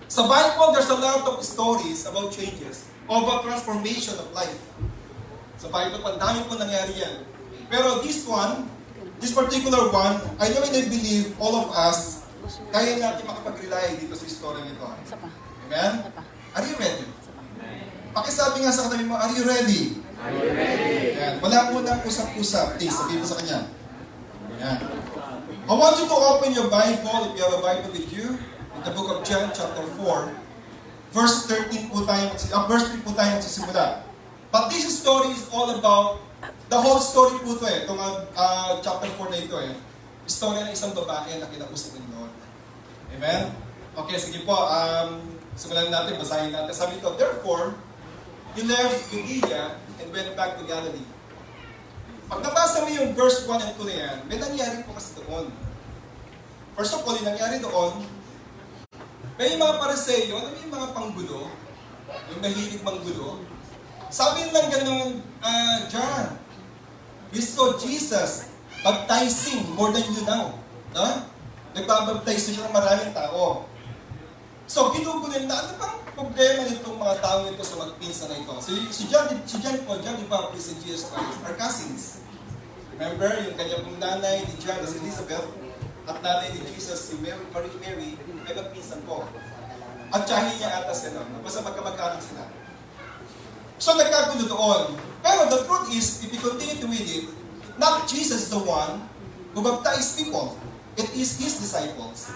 Sa Bible, there's a lot of stories about changes, about transformation of life. Sa Bible, dami po nangyari yan. Pero this particular one, I know and I believe all of us, kaya natin makapag-rely dito sa story nito. Amen? Are you ready? Pakisabi nga sa katabi mo, are you ready? Are you ready? Yan. Wala mo nang usap-usap. Please, sabihin mo sa kanya. Yan. I want you to open your Bible, if you have a Bible with you, in the book of John, chapter 4, verse 13 po tayo, verse 3 po tayo magsisimula. But this story is all about, the whole story po ito itong chapter 4 na ito Istorya ng isang babae na kinausap ng Lord. Amen? Okay, sige po, simulan natin, basahin natin. Sabi ito, therefore, he left Judea and went back to Galilee. Pag nabasa mo yung verse 1 and 2 na yan, may nangyari po kasi doon. First of all, yung nangyari doon, may mga Pariseo, may mga panggulo, yung mahilig manggulo. Sabi nilang gano'n, John, we saw Jesus baptizing more than you now. No? Nagbabaptize siya ng maraming tao. So, ginugunin na, ano bang problema nitong mga tao nito sa magpinsa na ito? Si John the Baptist and Jesus Christ are cousins. Remember, yung kanyang nanay ni John, si Elizabeth, at nanay ni Jesus, si Mary, ay magpinsan po. At tsahin niya ata sila. Basta magkamag-anak sila. So, nagkagulo doon. Pero the truth is, if you continue to read it, not Jesus the one who baptized people. It is His disciples.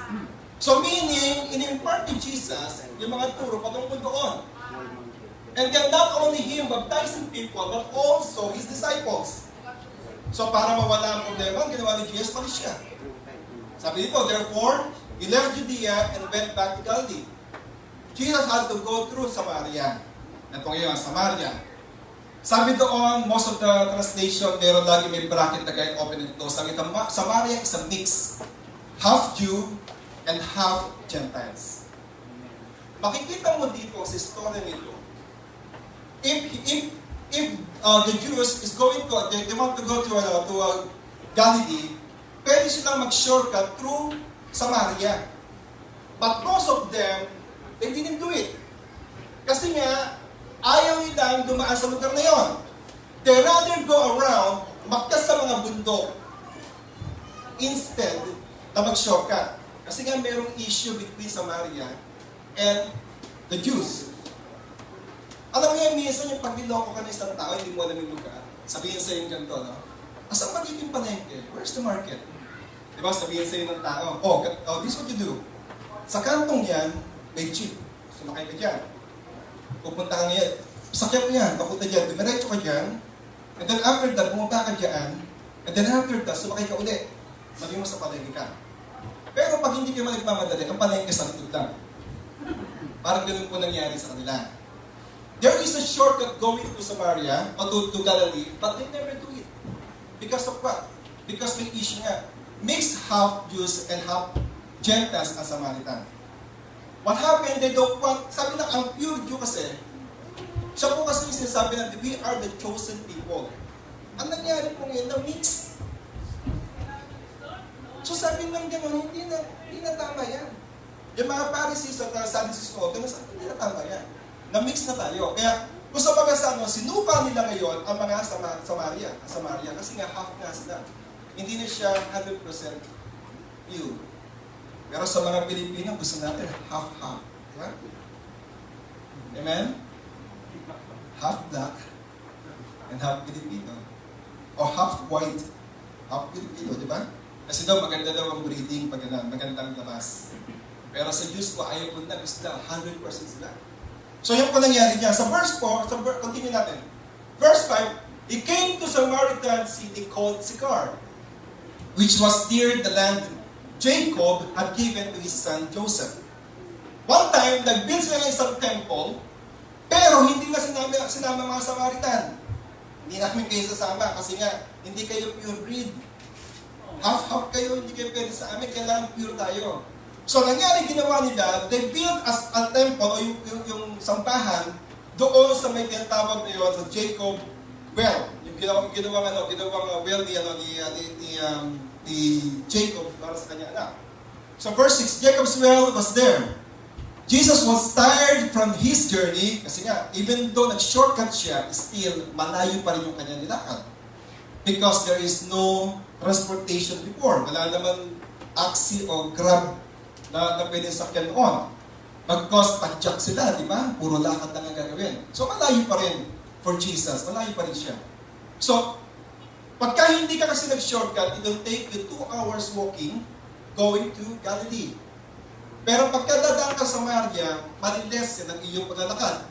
So meaning, in-impart ni Jesus yung mga turo patungkol doon. And then not only Him baptizing people, but also His disciples. So para mawala ang problema, ang ginawa ni Jesus, palis siya. Sabi dito, therefore, He left Judea and went back to Galilee. Jesus had to go through Samaria. Ito ngayon, Samaria. Sabi doon, most of the translation, meron lagi may bracket na kaya open ito. Sabi ito, Samaria is a mix. Half Jew and half Gentiles. Makikita mo dito sa story nito. If the Jews is going to, they want to go to Galilee, pwede silang mag-shortcut through Samaria. But most of them, they didn't do it. Kasi nga, ayaw nilang dumaan sa lugar na yon. They rather go around, maktas sa mga bundok, instead na mag-shortcut. Kasi nga merong issue between Samaria and the Jews. Alam mo yan, minsan yung pag niloko ka ng isang tao, hindi mo alam yung lugar. Sabihin sa yung ganito, no? Asan magiging palengke? Where's the market? Diba? Sabihin sa ng tao, this is what you do. Sa kantong yan, may jeep. Sumakay ka dyan. Pupunta ka ngayon. Sakyan mo yan, papunta dyan. Dumiretso ka dyan. And then after that, bumaba ka dyan. And then after that, sumakay ka ulit. Sabi mo sa palengke ka. Pero pag hindi kayo nagmamadali, ang palengke sa likod lang. Parang ganun po nangyari sa kanila. There is a shortcut going to Samaria, or to Galilee, but they never do it. Because of what? Because may issue nga. Mixed half Jews and half Gentiles ang Samaritan. What happened, they don't want, sabi na, ang pure Jew kasi, siya po kasi yung sinasabi na, we are the chosen people. Ang nangyari po ngayon, na-mix. So sabi lang gano'n, hindi na tama yan. Yung mga Pharisees at Sadducees ko, hindi na tama yan. Na-mix na tayo. Kaya, kung sa pag-asano, sinupa nila ngayon ang mga Samaria, kasi nga half nga sila. Hindi na siya 100% pure. Pero sa mga Pilipino, gusto natin half-half. Diba? Amen? Half black and half Filipino. O half white, half Filipino, di ba? Kasi daw, maganda daw ang breeding pag magandang labas. Pero sa Diyos ko, ayaw ko na, gusto na, 100% sila. So yung po nangyari niya. Sa verse 4, continue natin. Verse 5, He came to Samaritan city called Sychar, which was near the land Jacob had given to his son Joseph. One time, nag-build sila ng isang temple, pero hindi na sinama mga Samaritan. Hindi namin kayo sasama kasi nga, hindi kayo pure breed. Half-half kayo, hindi kayo pwede sa amin, kailangan pure tayo. So, nangyari ginawa nila, they built as a temple, o yung sampahan, doon sa may tinatawag na yun, sa Jacob well. Yung ginawang well ni Jacob para sa kanyang anak. So verse 6, Jacob's well was there. Jesus was tired from his journey, kasi nga, even though nag-shortcut siya, still, malayo pa rin yung kanyang nilakad. Because there is no transportation before. Wala naman taxi o grab na pwedeng sakyan noon. Because padyak sila, di ba? Puro lakad lang ang gagawin. So malayo pa rin for Jesus. Malayo pa rin siya. So, pagka hindi ka kasi nag-shortcut, it will take you 2 hours walking going to Galilee. Pero pagka dadaan ka sa Samaria, maliles yan ang iyong paglalakad.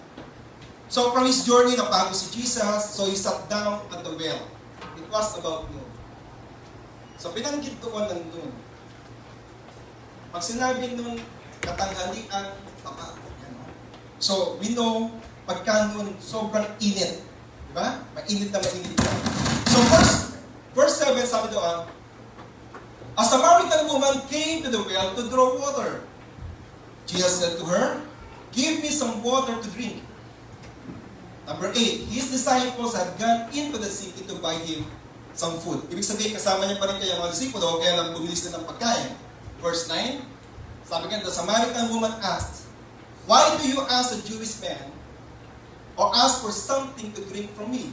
So from his journey, napagod si Jesus, so he sat down at the well. It was about noon. So binanggit doon ng noon. Pag sinabi noon, katanghalian, papagod. So we know, pagka noon, sobrang init. Diba? Mainit na mainit na. So verse 7, sabi doon, a Samaritan woman came to the well to draw water. Jesus said to her, "Give me some water to drink." Number 8, his disciples had gone into the city to buy him some food. Ibig sabihin, kasama niya pa rin kaya mga disipulo, kaya lang bumilis na ng pagkain. Verse 9, sabi nga, the Samaritan woman asked, "Why do you ask a Jewish man or ask for something to drink from me?"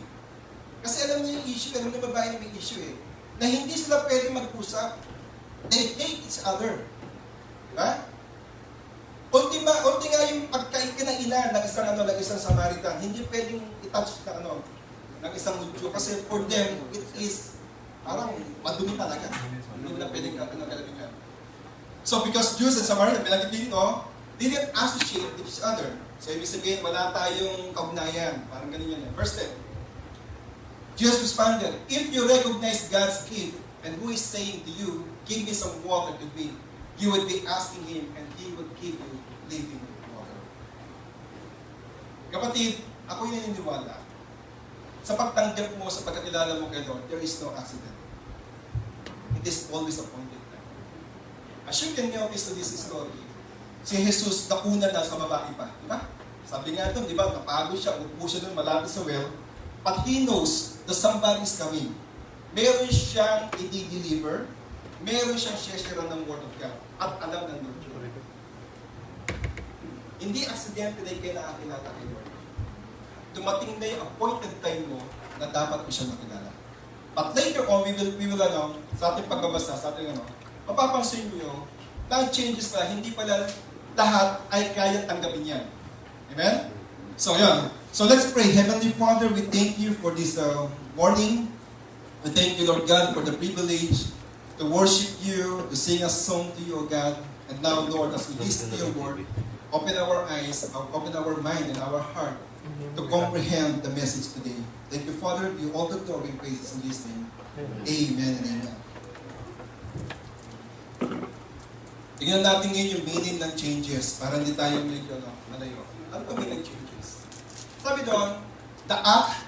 Kasi alam niya yung issue, alam niya babae na may issue na hindi sila pwede mag-usap. They hate each other. Diba? Unti nga yung pagkainkinainan ng isang Samaritan, hindi pwedeng i-touch ng isang Hudyo kasi for them, it is parang madumi talaga. Hindi na pwedeng kalabingan. So because Jews and Samaritan, bilangit dito, they didn't associate with each other. So ibig sabihin, wala tayong kaugnayan. Parang ganun yan. Verse 10. Jesus responded, "If you recognize God's gift, and who is saying to you, 'Give me some water to drink,' you would be asking Him, and He would give you living water." Kapatid, ako yung naniniwala. Sa pagtanggap mo, sa pagkakilala mo kay Lord, there is no accident. It is always appointed time. As you can notice to this story, si Jesus nauna na sa babae pa. Di ba? Sabi nga doon, di ba, napagod siya, upo siya doon malapit sa well, but He knows that somebody is coming. Meron siyang i-deliver, meron siyang share ng Word of God, at alam ng Lord. Hindi aksidente na kayo nakakilala kay Lord. Dumating na yung appointed time mo na dapat mo siya makilala. But later on, we will sa ating pagbabasa, sa ating mapapansin nyo, na changes pala, hindi pala lahat ay kaya tanggapin yan. Amen? So, yun. So, let's pray. Heavenly Father, we thank you for this morning. We thank you, Lord God, for the privilege to worship you, to sing a song to you, O God. And now, Lord, as we listen to your word, open our eyes, open our mind and our heart to comprehend the message today. Thank you, Father. You all the glory and praises in this name. Amen and amen. Tingnan natin ngayon yung meaning ng changes para hindi tayo medyo malayo. Ano ba meaning ng changes? Sabi doon, the act,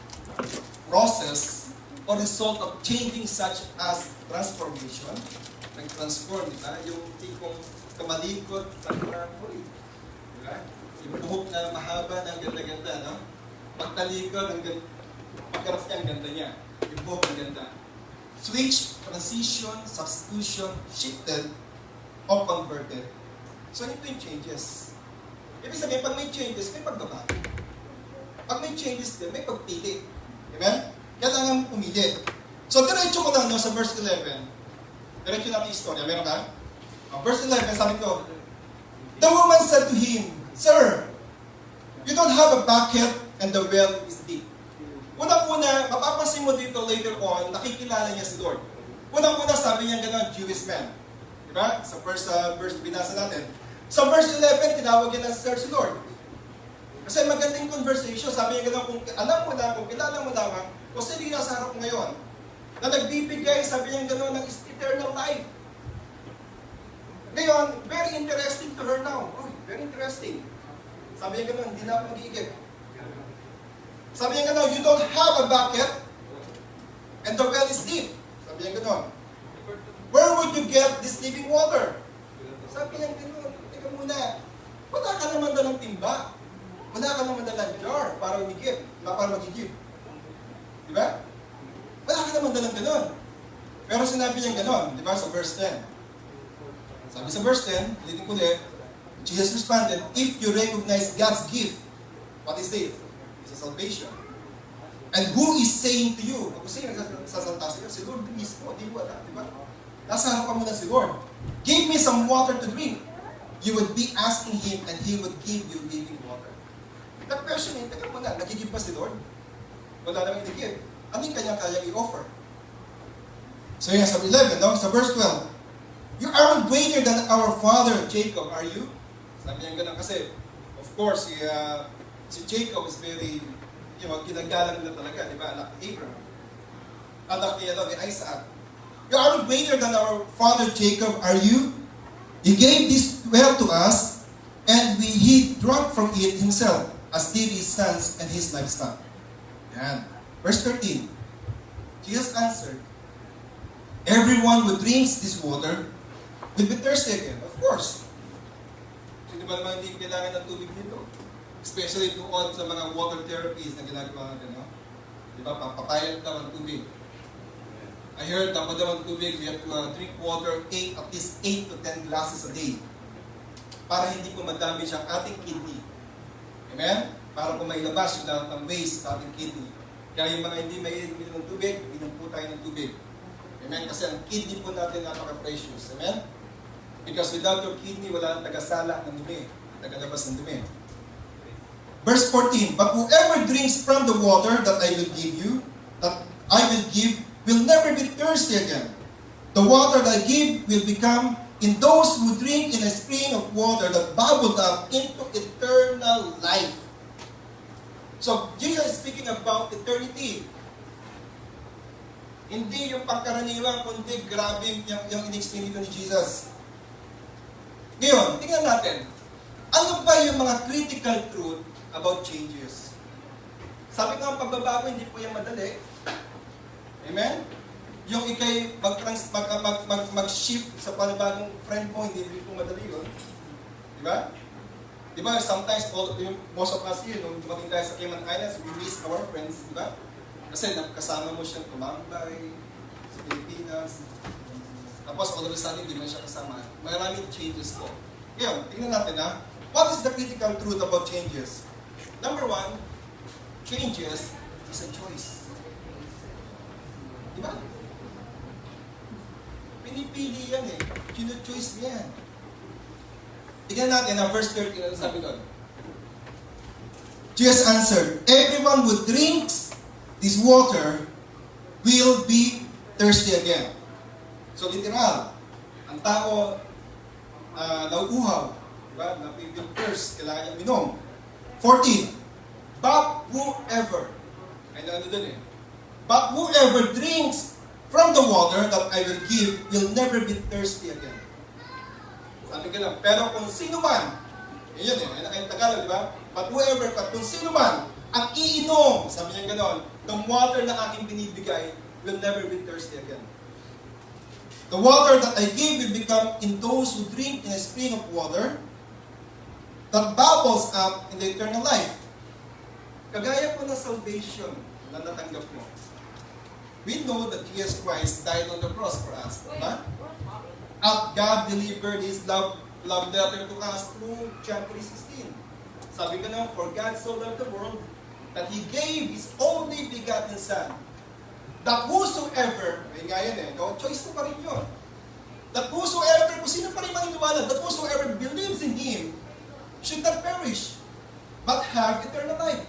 process, or result of changing such as transformation. Nag-transform, di ba? Yung tipong kamalikot sa karakoy. Di ba? Yung buhok na mahaba na ganda-ganda, no? Pagtalikod, pagkarap niya, ang ganda niya. Yung buhok ang ganda. Switch, transition, substitution, shifted, o converted. So, ito yung changes. Ibig sabihin, pag may changes, may pagbabago. Pag may changes din, may pagpili. Amen? Kailangan pumili. So, diretso ko lang sa verse 11. Diretso natin yung istorya. Meron ka? Verse 11, sabi ko, the woman said to him, "Sir, you don't have a bucket and the well is deep." Unang-una, mapapansin mo dito later on, nakikilala niya si Lord. Unang-una, sabi niya gano'n, Jewish man. Diba? Sa first verse binasa natin. Sa verse 11, tinawag niya ng Sir si Lord. Kasi magandang conversation. Sabi niya gano'n, kung alam mo na, kung kilala mo lamang, kung sino yung nasa harap mo ngayon, na nagbibigay, sabi niya gano'n, ng eternal life. Ngayon, very interesting to her now. Oh, very interesting. Sabi niya gano'n, hindi na ako mag-iigib. Sabi niya gano'n, you don't have a bucket and the well is deep. Sabi niya gano'n, where would you get this living water? Sabi niya gano'n, teka muna, wala ka naman dalang timba. Wala ka naman dalang jar para umigib, para magigib. Diba? Wala ka naman dalang gano'n. Pero sinabi niya gano'n, di ba, sa verse 10. Sabi sa verse 10, ulitin ko ulit, Jesus responded, if you recognize God's gift, what is it? It's a salvation. And who is saying to you? Kung sino nagsasalta sa'yo? Si Lord mismo, di ba? Diba? Nasa harapan mo na si Lord. Give me some water to drink. You would be asking Him and He would give you living water. That question, teka mo na, nagigib ba si Lord? Wala namang nagigib. Ano yung kanya kaya i-offer? So yan, sa 11, no? Sa verse 12, you aren't greater than our father Jacob, are you? Sabi niya ganun kasi, of course, si Jacob is very, ginagalang na talaga, di ba? Anak ni Abraham. Anak niya ni Isaac. You aren't greater than our father Jacob, are you? He gave this well to us, and he drank from it himself, as did his sons and his livestock. Yan. Verse 13. Jesus answered, everyone who drinks this water will be thirsty again. Of course. Hindi ba naman hindi kailangan ng tubig dito? Especially doon sa mga water therapies na ginagawa natin, no? Di ba? Papapayat daw ng tubig. I heard dapat daw ng tubig, we have to drink water at least 8 to 10 glasses a day para hindi po madamage ang ating kidney. Amen? Para po mailabas yung lahat ng waste sa ating kidney. Kaya yung mga hindi mahilig ng tubig, inom po tayo ng tubig. Amen? Kasi ang kidney po natin napaka-precious. Amen? Because without your kidney, wala ang tagasala ng dumi, tagalabas ng dumi. Verse 14, but whoever drinks from the water that I will give, will never be thirsty again. The water that I give will become in those who drink in a spring of water that bubbled up into eternal life. So, Jesus is speaking about eternity. Hindi yung pagkaraniwan, kundi grabe yung in-explain dito ni Jesus. Ngayon, tingnan natin. Ano ba yung mga critical truth about changes? Sabi ko ang pagbabago, hindi po yung madali. Amen? Yung ikay mag-shift sa panibagong friend mo, hindi po madali yun. Diba? Diba, sometimes, most of us here, nung dumating tayo sa Cayman Islands, we miss our friends, diba? Kasi kasama mo siyang tumambay sa Pilipinas. Tapos, all of a sudden, hindi mo siya kasama. Maraming changes po. Ngayon, tingnan natin ha. What is the critical truth about changes? Number one, changes is a choice. Diba? Pinipili yan eh. Kino-choice yan. Tingnan natin ang verse 13 na sabi doon. Jesus answered, everyone who drinks this water will be thirsty again. So literal, ang tao nauuhaw, diba? Napipil-thirst, kailangan niyang minom. 14, but whoever, ay ano doon eh, but whoever drinks from the water that I will give will never be thirsty again. Sabi ka lang, pero kung sino man, yun eh, ay Tagalog, di ba? But whoever, kung sino man, ang iinom, sabi niya gano'n, the water na aking binibigay will never be thirsty again. The water that I give will become in those who drink in a spring of water that bubbles up in the eternal life. Kagaya po ng salvation na natanggap mo. We know that Jesus Christ died on the cross for us. Diba? At God delivered His love letter to us through John 3:16. Sabi ko na, for God so loved the world that He gave His only begotten Son. That whosoever, ay nga yan eh, no? Choice mo pa rin yun. That whosoever, kung sino pa rin maniniwala, that whosoever believes in Him should not perish, but have eternal life.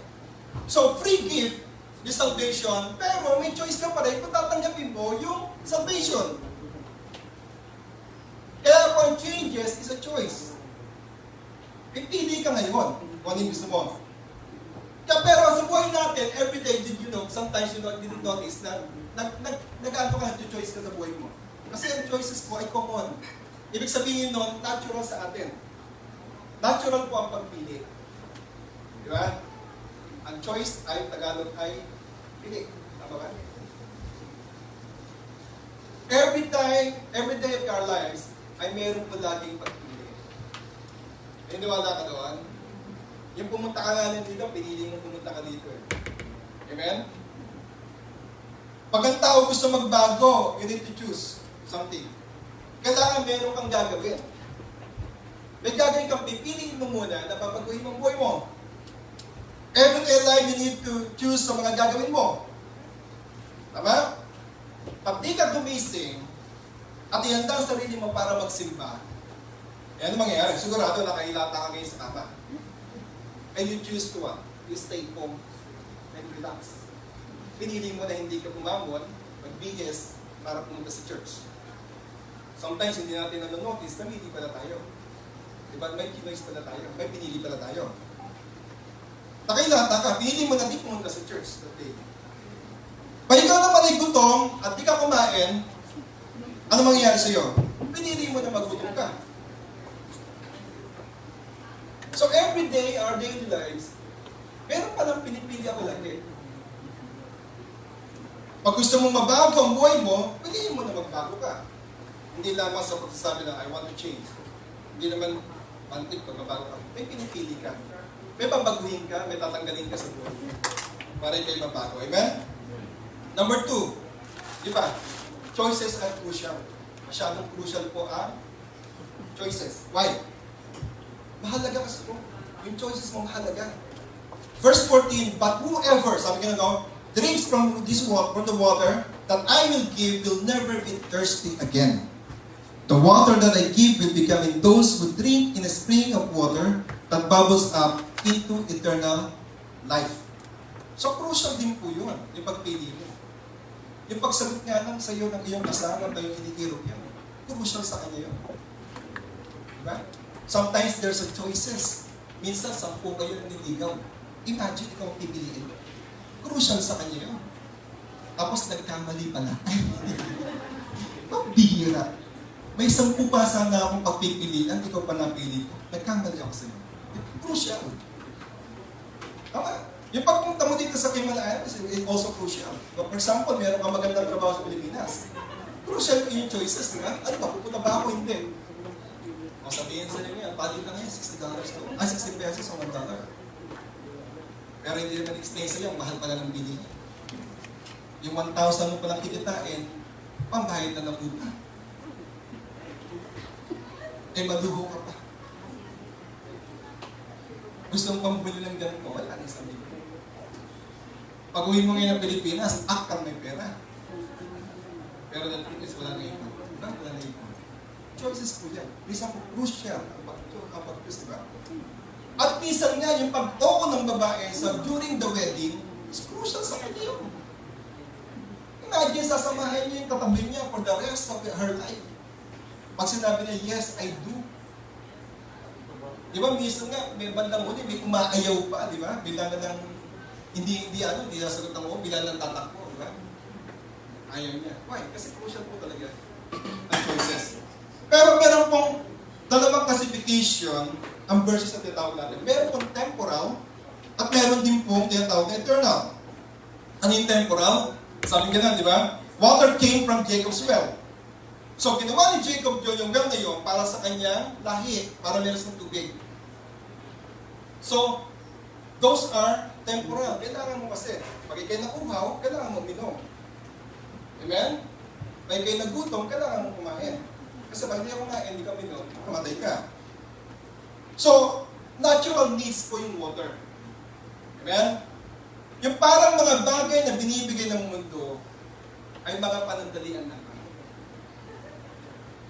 So, free gift, the salvation, pero may choice ka pa rin kung tatanggapin mo yung salvation. Kaya kung changes is a choice. Pipili ka ngayon kung ano yung gusto mo. Kaya pero sa buhay natin, everyday, did you know, sometimes you didn't notice na nag-ano ka, choice ka sa buhay mo. Kasi ang choices po ay common. Ibig sabihin nun, natural sa atin. Natural po ang pagpili. Di ba? Ang choice ay, Tagalog ay pili. Tama ba? Every day of our lives, ay meron po laging pagpili. Iniwala ka doon? Yung pumunta ka nga dito, pinili mo pumunta ka dito eh. Amen? Pag ang tao gusto magbago, you need to choose something. Kailangan meron kang gagawin. May gagawin kang pipiliin mo muna na babaguhin mo ang buhay mo. Every day life, you need to choose sa mga gagawin mo. Tama? Pag di ka gumising, at ihanda ang sarili mo para magsimba, ano mangyayari? Sigurado nakailata ka ngayon sa kama. And you choose to what? You stay home and relax. Pinili mo na hindi ka bumamon, magbihis para pumunta sa church. Sometimes hindi natin nanonotice, namili pala tayo. Diba? May kinoise pala tayo, may pinili pala tayo. Nakailata ka, pinili mo na di pumunta sa church that day. Pag ikaw naman ay gutom at di ka kumain, ano mangyayari sa'yo? Pinili mo na magutom ka. So every day, our daily lives, meron pa lang pinipili ako lagi. Pag gusto mong mabago ang buhay mo, piliin mo na magbago ka. Hindi lamang sa pagsasabi na, I want to change. Hindi naman pantik pag mabago ka. May pinipili ka. May babaguhin ka, may tatanggalin ka sa buhay. Para kayo mabago. Amen? Number 2. Di ba? Choices are crucial. Masyadong crucial po ang choices. Why? Mahalaga kasi po. Yung choices mo mahalaga. Verse 14, but whoever, sabi ka na no, drinks from this water, from the water that I will give will never be thirsty again. The water that I give will become in those who drink in a spring of water that bubbles up into eternal life. So crucial din po yun, yung pagpili mo. Yung pagsagot nga lang sa iyo ng iyong kasama at yung kinikirot yan, crucial sa kanya yun. Diba? Sometimes there's a choices. Minsan, 10 kayo ng niligaw. Imagine ikaw ang pipiliin. Crucial sa kanya yun. Tapos nagkamali pala. Pambihira. May 10 pa sana akong pagpipilian, ikaw pa napili ko. Nagkamali ako sa'yo. Crucial. Tama. Yung pagpunta mo dito sa Kimalaan is also crucial. For example, meron kang magandang trabaho sa Pilipinas. Crucial yung choices, di ba? Ano ba, pupunta ba ako? Hindi. O sabihin sa inyo yan, palit na ngayon, $60 to. 60 pesos o $1. Pero hindi naman explain sa iyo, mahal pala ng bili. Yung 1,000 mo palang kikitain, pambayad na ng utang. Eh, maluho ka pa. Gusto mong pambili ng ganito, wala na sabi ko. Pag uwi mo ngayon ng Pilipinas, kang may pera. Pero the truth is, wala na ipon. Wala na ipon. Choices po yan. Minsan po, crucial ang pag-choose, diba? At minsan nga, yung pag-toko ng babae sa during the wedding, is crucial sa kanya yun. Imagine, sasamahin niya yung katabi niya for the rest of her life. Pag sinabi niya, yes, I do. Di ba, minsan nga, may bandang huli, may umaayaw pa, di ba? Bila na lang, hindi nasagot ng bila lang tatakbo, di ba? Ayaw niya. Why? Kasi crucial po talaga ang choices. Pero meron pong dalawang classification ang verses na tinatawag natin. Meron pong temporal at meron din pong tinatawag na eternal. Ano yung temporal? Sabi nga na, di ba? Water came from Jacob's well. So, ginawa ni Jacob yung well na yun para sa kanyang lahi, para meron ng tubig. So, those are temporal. Kailangan mo kasi, pag ikay nakuhaw, kailangan mo minom. Amen? Pag ikay nagutom, kailangan mo kumain. Kasi pag hindi ka kumain, hindi ka minom, kamatay ka. So, natural needs po yung water. Amen? Yung parang mga bagay na binibigay ng mundo ay mga panandalian lang.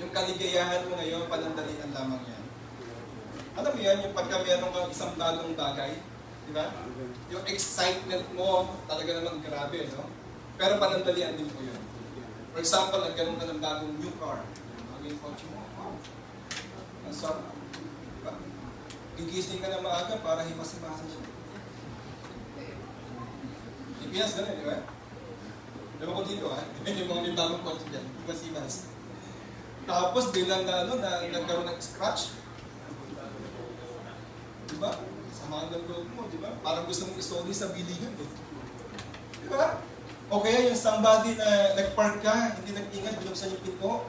Yung kaligayahan mo ngayon, panandalian lamang yan. Alam mo yan, yung pagka meron kang isang bagong bagay, di ba? Yung excitement mo, talaga namang grabe, no? Pero panandalian din po yun. For example, nagkaroon ka ng bagong new car. Bagong kotse mo, wow. Ang sarap. Diba? Gigising ka na maaga para himas-himasan siya. Ipias ganun, di ba? Diba ko dito, ha? Yung mga may bagong kotse dyan, himas-himas. Tapos bilang na nagkaroon ng scratch. Diba? Samahan ng loob mo, diba? Parang gusto mong isoli sa bilihan, eh. Diba? O kaya yung somebody na nag-park ka, hindi nag-ingat, binuksan yung pinto.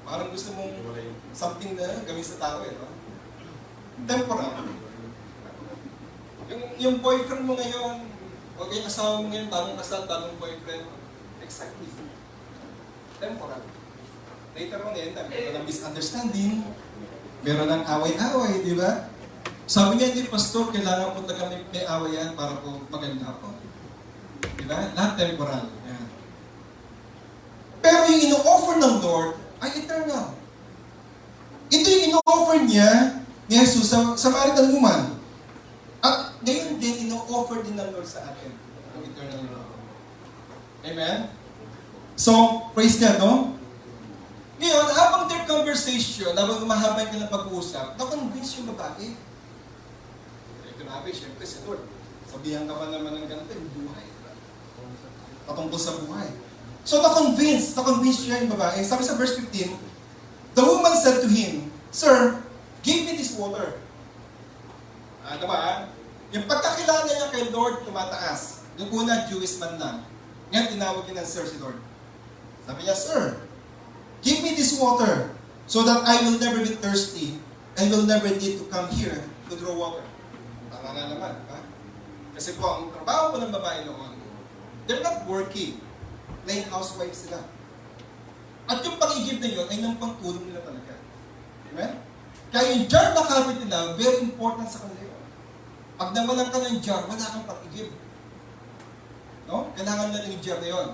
Parang gusto mong something na gawin sa tao, eh, no? Temporal. Yung boyfriend mo ngayon, o yung asawa mo ngayon, tamang kasal, tamang boyfriend, exactly. Temporal. Later on, meron ng misunderstanding, meron ng away-away, di ba? Sabi niya, hindi, Pastor, kailangan po talaga may awayan para po maganda po. Di ba? Lahat temporal. Yan. Pero yung ino-offer ng Lord ay eternal. Ito yung ino-offer niya ni Jesus sa Samaritan woman. At ngayon din, ino-offer din ng Lord sa atin ang eternal love. Amen? So, praise God, no? Ngayon, habang their conversation, habang mahaba yung pag-uusap, na-convince yung babae. Eh, grabe, syempre si Lord. Sabihan ka pa naman ng ganito, yung buhay. Patungkol sa buhay. So, na-convince siya yung babae. Sabi sa verse 15, the woman said to him, Sir, give me this water. Ano ba? Yung pagkakilala niya kay Lord, tumataas. Yung una, Jewish man lang. Ngayon, tinawag niya ng Sir si Lord. Sabi niya, Sir, give me this water so that I will never be thirsty and will never need to come here to draw water. Tama nga naman, ha? Kasi po, ang trabaho po ng babae noon, they're not working. Plain housewife sila. At yung pag-igib na yun ay nang pangtulong nila talaga. Amen? Kaya yung jar na kapit nila, very important sa kanila yun. Pag nawalan ka ng jar, wala kang pag-igib. No? Kailangan na ng jar na yun.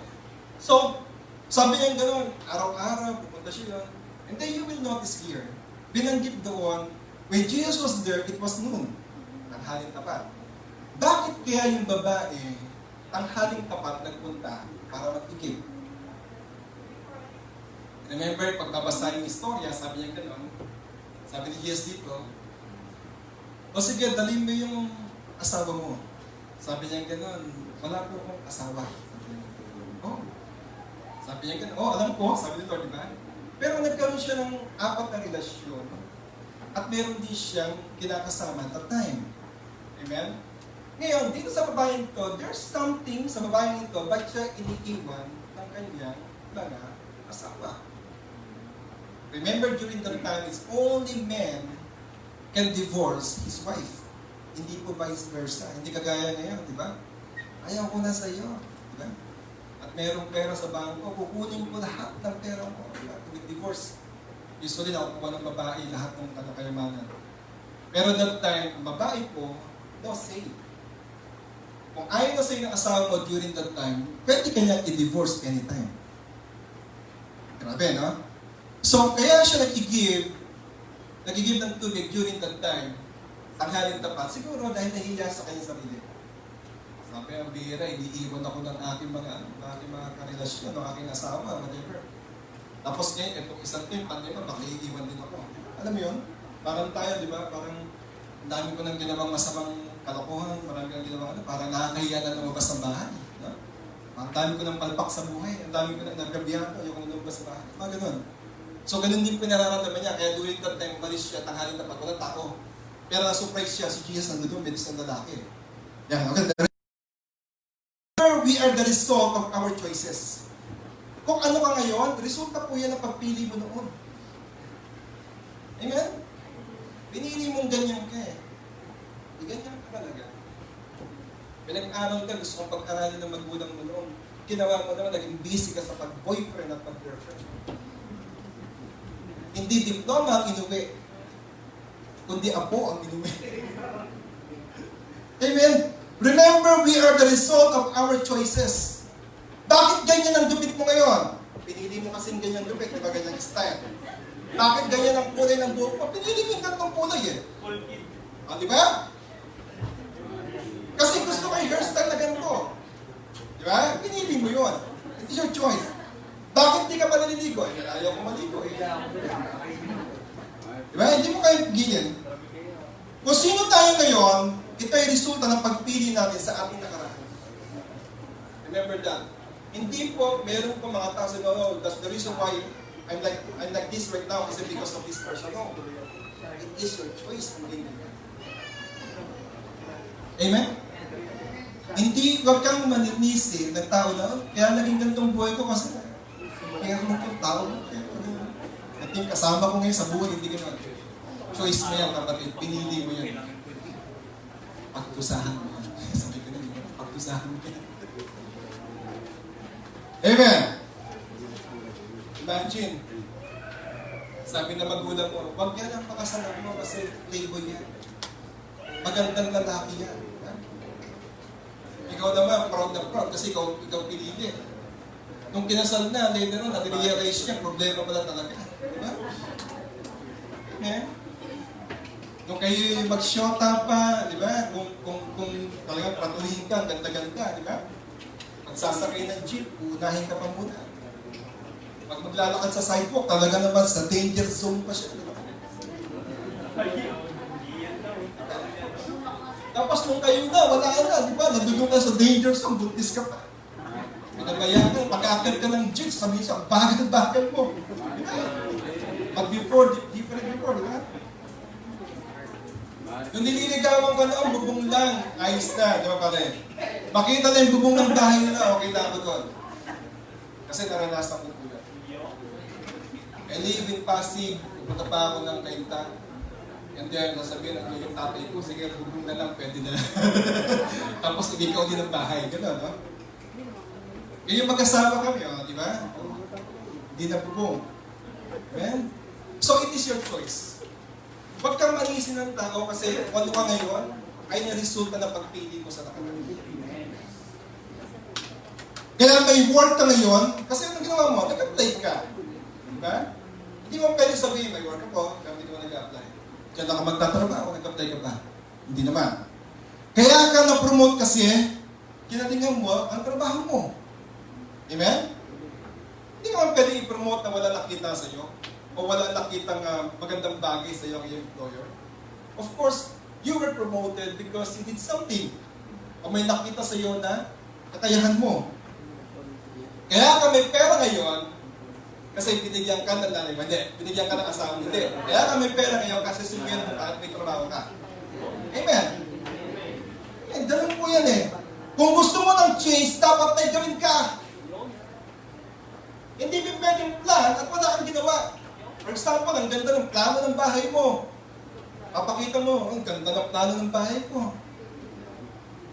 So, sabi niya gano'n, araw-araw, pupunta siya yun. And then you will notice here, binanggit doon, when Jesus was there, it was noon. Tanghaling tapat. Bakit kaya yung babae, tanghaling tapat nagpunta para mag-igib? Remember, pag babasa yung istorya, sabi niya gano'n, sabi ni Jesus dito, o sige, dalhin mo yung asawa mo. Sabi niya gano'n, wala po akong asawa. Sabi niya, oh. Sabi niya gano'n, oh, alam ko, sabi ni Lord, di ba? Pero nagkaroon siya ng 4 na relasyon at meron din siyang kinakasama at that time. Amen? Ngayon, dito sa babaeng ito, there's something sa babaeng ito, ba't siya iniiwan ng kanyang mga asawa? Remember, during that time, it's only men can divorce his wife. Hindi po vice versa. Hindi kagaya ngayon, di ba? Ayaw ko na sa iyo. Di ba? At merong pera sa bangko, kukunin ko lahat ng pera ko. With divorce. Usually, nakukuha ng babae lahat ng kayamanan. Pero that time, ang babae po, no say. Kung ayaw na sa'yo ng asawa mo during that time, pwede kanya i-divorce anytime. Grabe, no? So, kaya siya nag-give ng tubig during that time, tanghaling tapat, siguro dahil nahiya sa kanyang sarili. Sabi ang bihira, iniiwan ako ng aking mga karelasyon, ng aking asawa, whatever. Tapos ngayon, itong isang team, pandemya, baka iiwan din ako. Alam mo yun? Parang tayo, di ba? Parang ang dami ko nang ginawang masamang kalokohan, marami ko nang ginawang parang nakakahiya na lumabas ng bahay. No? Ang dami ko nang palpak sa buhay, ang dami ko nang nagkabihan ko, yung lumabas sa bahay. Mga ganun. So, ganun din po nararamdaman niya. Kaya during that time, malis siya, tanghalin na pag walang tao. Pero na-surprise siya, si Jesus nandun, medyo sa lalaki. Yan, okay. We are the result of our choices. Kung ano ka ngayon, resulta po yan ng pagpili mo noon. Amen? Pinili mong ganyan ka eh. Ganyan ka talaga. Pinag-aral ka, gusto kong pag-aralin ng magulang mo noon. Ginawa mo naman, naging busy ka sa pag-boyfriend at pag-girlfriend. Hindi diploma ang inuwi, kundi apo ang inuwi. Amen? Remember, we are the result of our choices. Bakit ganyan ang dupit mo ngayon? Pinili mo kasing ganyan dupit, di ba ganyan style? Bakit ganyan ang kulay ng buhok mo? Pinili mo yung ganitong kulay eh. Di ba? Kasi gusto ko yung hairstyle na ganito. Di ba? Pinili mo yun. It's your choice. Bakit di ka pa naliligo? Eh, ayaw ko maligo eh. Diba? Hindi mo kayo pigilin. Kung sino tayo ngayon, ito ay resulta ng pagpili natin sa ating nakaraan. Remember that. Hindi po, meron po mga tao sa oh, that's the reason why I'm like this right now is because of this person. No. It is your choice to believe. Amen? Hindi, huwag kang maninisi ng tao na, kaya naging ganitong buhay ko kasi kaya mo itong tao. At yung kasama ko ngayon sa buhay, hindi ka na. Choice mo yan, kapatid. Pinili mo yan. Pagtusahan mo yan. Sabi ko na, pagtusahan mo yan. Amen! Imagine, Sabi na magulang mo, huwag yan ang pakasalan mo kasi playboy yan. Magandang lalaki yan. Ha? Ikaw naman, proud na proud kasi ikaw pinili. Nung kinasal na, later on, na-realize niya, problema pala talaga. Diba? Eh? Nung kayo mag-shota pa, di ba? Kung talagang pratuhin ka, ganda-ganda, di ba? Magsasakay ng jeep, unahin ka pa muna. Pag maglalakad sa sidewalk, talaga naman sa danger zone pa siya. Diba? Tapos nung kayo na, wala na, di ba? Nadugong ka sa danger zone, buntis ka pa. Pinabayaan ka, pag-akit ka ng jeep, sabihin siya, bagal-bagal mo. Diba? Pag before, different before, di ba? Nung nililigawan ka na, ang bubong lang, ayos na, di ba pare? Makita na yung bubong ng bahay nila, okay na ako doon. Kasi naranasan ko po yan. I live in Pasig, pupunta pa ako ng Kainta. And then, nasabihin ang yung tatay ko, sige, bubong na lang, pwede na. Tapos, ikaw din ang bahay, gano'n, no? Yung magkasama kami, oh, di ba? Hindi na bubong. Amen? So, it is your choice. Huwag kang manisin ng tao kasi ano ka ngayon ay naresulta ng pagpili mo sa nakaraan. Kaya may work ka ngayon, kasi anong ginawa mo? Nag-apply ka. Diba? Hindi mo pwede sabihin, may work ako, kami hindi mo nag-apply. Diyan lang ka magtatrabaho, nag-apply ka pa. Hindi naman. Kaya ka na-promote kasi, kinatingnan mo ang trabaho mo. Amen? Hindi ka pwede i-promote na wala nakita sa iyo o wala nakitang magandang bagay sa iyo ang iyong employer. Of course, you were promoted because you did something. O may nakita sa iyo na kakayahan mo. Kaya ka may pera ngayon kasi binigyan ka ng nanay mo. Hindi. Binigyan ka ng asawa. Hindi. Kaya ka may pera ngayon kasi sumira mo ka at may trabaho ka. Amen? Amen. Ganun po yan eh. Kung gusto mo ng change, dapat may gawin ka. Hindi pwedeng plan at wala kang ginawa. For example, ang ganda ng plano ng bahay mo. Papakita mo, ang ganda ng plano ng bahay ko.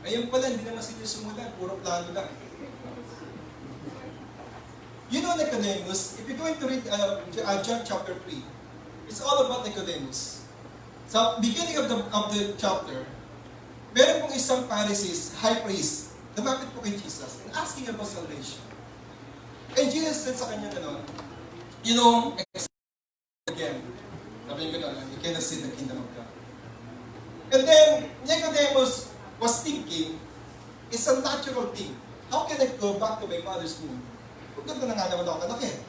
Ayun pala, hindi naman sinusumulan. Puro plano lang. You know Nicodemus, if you're going to read John chapter 3, it's all about Nicodemus. Sa beginning of the chapter, meron pong isang Pharisees, high priest, lumapit po kay Jesus and asking about salvation. And Jesus said sa kanya gano'n, you know, again, sabi niya gano'n, you cannot see the kingdom of God. And then, Nicodemus was thinking, it's a natural thing. How can I go back to my mother's womb? Kung ganda na nga naman ako kalaki.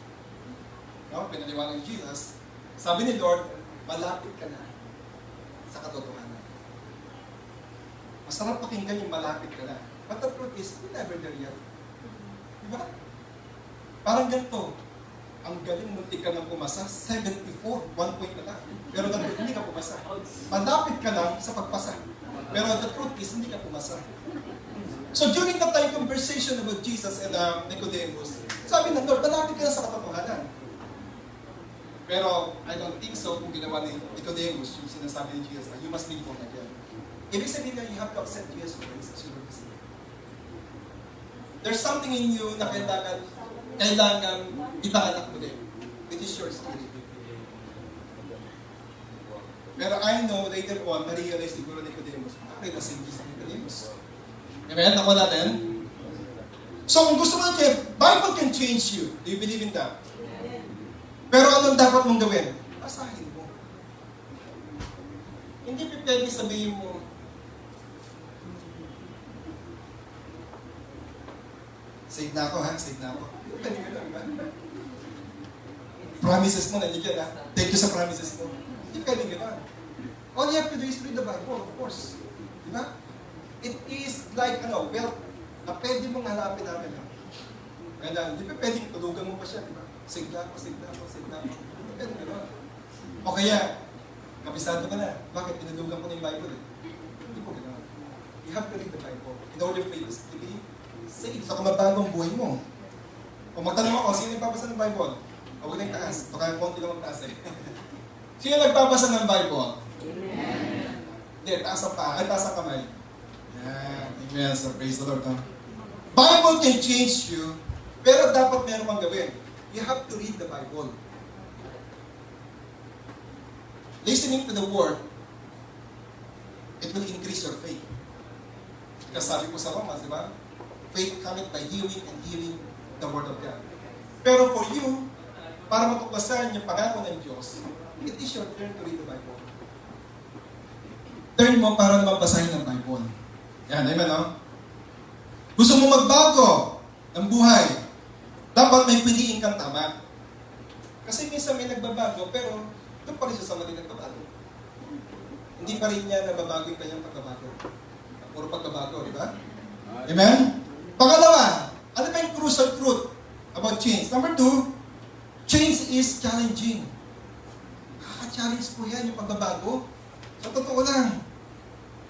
No? Pinaliwanag ni Jesus. Sabi ni Lord, malapit ka na sa katotohanan. Masarap pakinggan yung malapit ka na. But the truth is, you're never there yet. Diba? Parang ganito. Ang galing, muntik ka nang pumasa. 74, 1 point na lang. Pero the truth, hindi ka pumasa. Malapit ka lang sa pagpasa. Pero the truth is, hindi ka pumasa. So during that time conversation about Jesus and Nicodemus, sabi ng Lord, malapit ka na sa katotohanan. Pero I don't think so kung ginawa ni Nicodemus, yung sinasabi ni Jesus, you must be born again. Ibig sabihin na you have to accept Jesus Christ as your Lord and Savior. There's something in you na kailangan ipanganak mo din. It is your spirit. Pero I know later on, na-realize siguro ni Nicodemus, bakit na si Nicodemus? Amen? Nakuha natin? So kung gusto mo natin, Bible can change you. Do you believe in that? Pero anong dapat mong gawin? Basahin mo. Hindi pwede sabihin mo, save na ako ha, save na ako. Pwede ka lang ba? Promises mo, nandiyan ha. Take you sa promises mo. Hindi pwede ka lang. All you have to do is read the Bible, of course. Di ba? It is like, well, na pwede mong hanapin namin. Kaya hindi pa pwedeng tulugan mo pa siya, di ba? Sigla ako. Pwede ka lang. O kaya, kabisado ka na. Bakit? Pinadugan ko na yung Bible eh. Hindi po gano'n. You have to read the Bible in order for you to be saved. So, kung mabago ang buhay mo. Kung magtanong ako, sino nagbabasa ng Bible? O huwag na yung taas. Baka konti lang magtaas eh. Sino nagbabasa ng Bible? Amen. Hindi, taas ang kamay. Yan. Amen. So, praise the Lord. No? Bible can change you, pero dapat meron kang gawin. You have to read the Bible. listening to the word, it will increase your faith. Because sabi ko sa Romans, di ba? Faith cometh by hearing and hearing the word of God. Pero for you, para matuklasan yung pangako ng Diyos, it is your turn to read the Bible. Turn mo para naman basahin ng Bible. Yan, amen, no? Gusto mo magbago ng buhay, dapat may piliin kang tama. Kasi minsan may nagbabago, pero doon pa rin siya sa mali nagbabago. Hindi pa rin niya nababago yung kanyang pagbabago. Puro pagbabago, di ba? Amen? Pangalawa, ano ba yung crucial truth about change? Number 2, change is challenging. Challenge po yan, yung pagbabago. Sa totoo lang.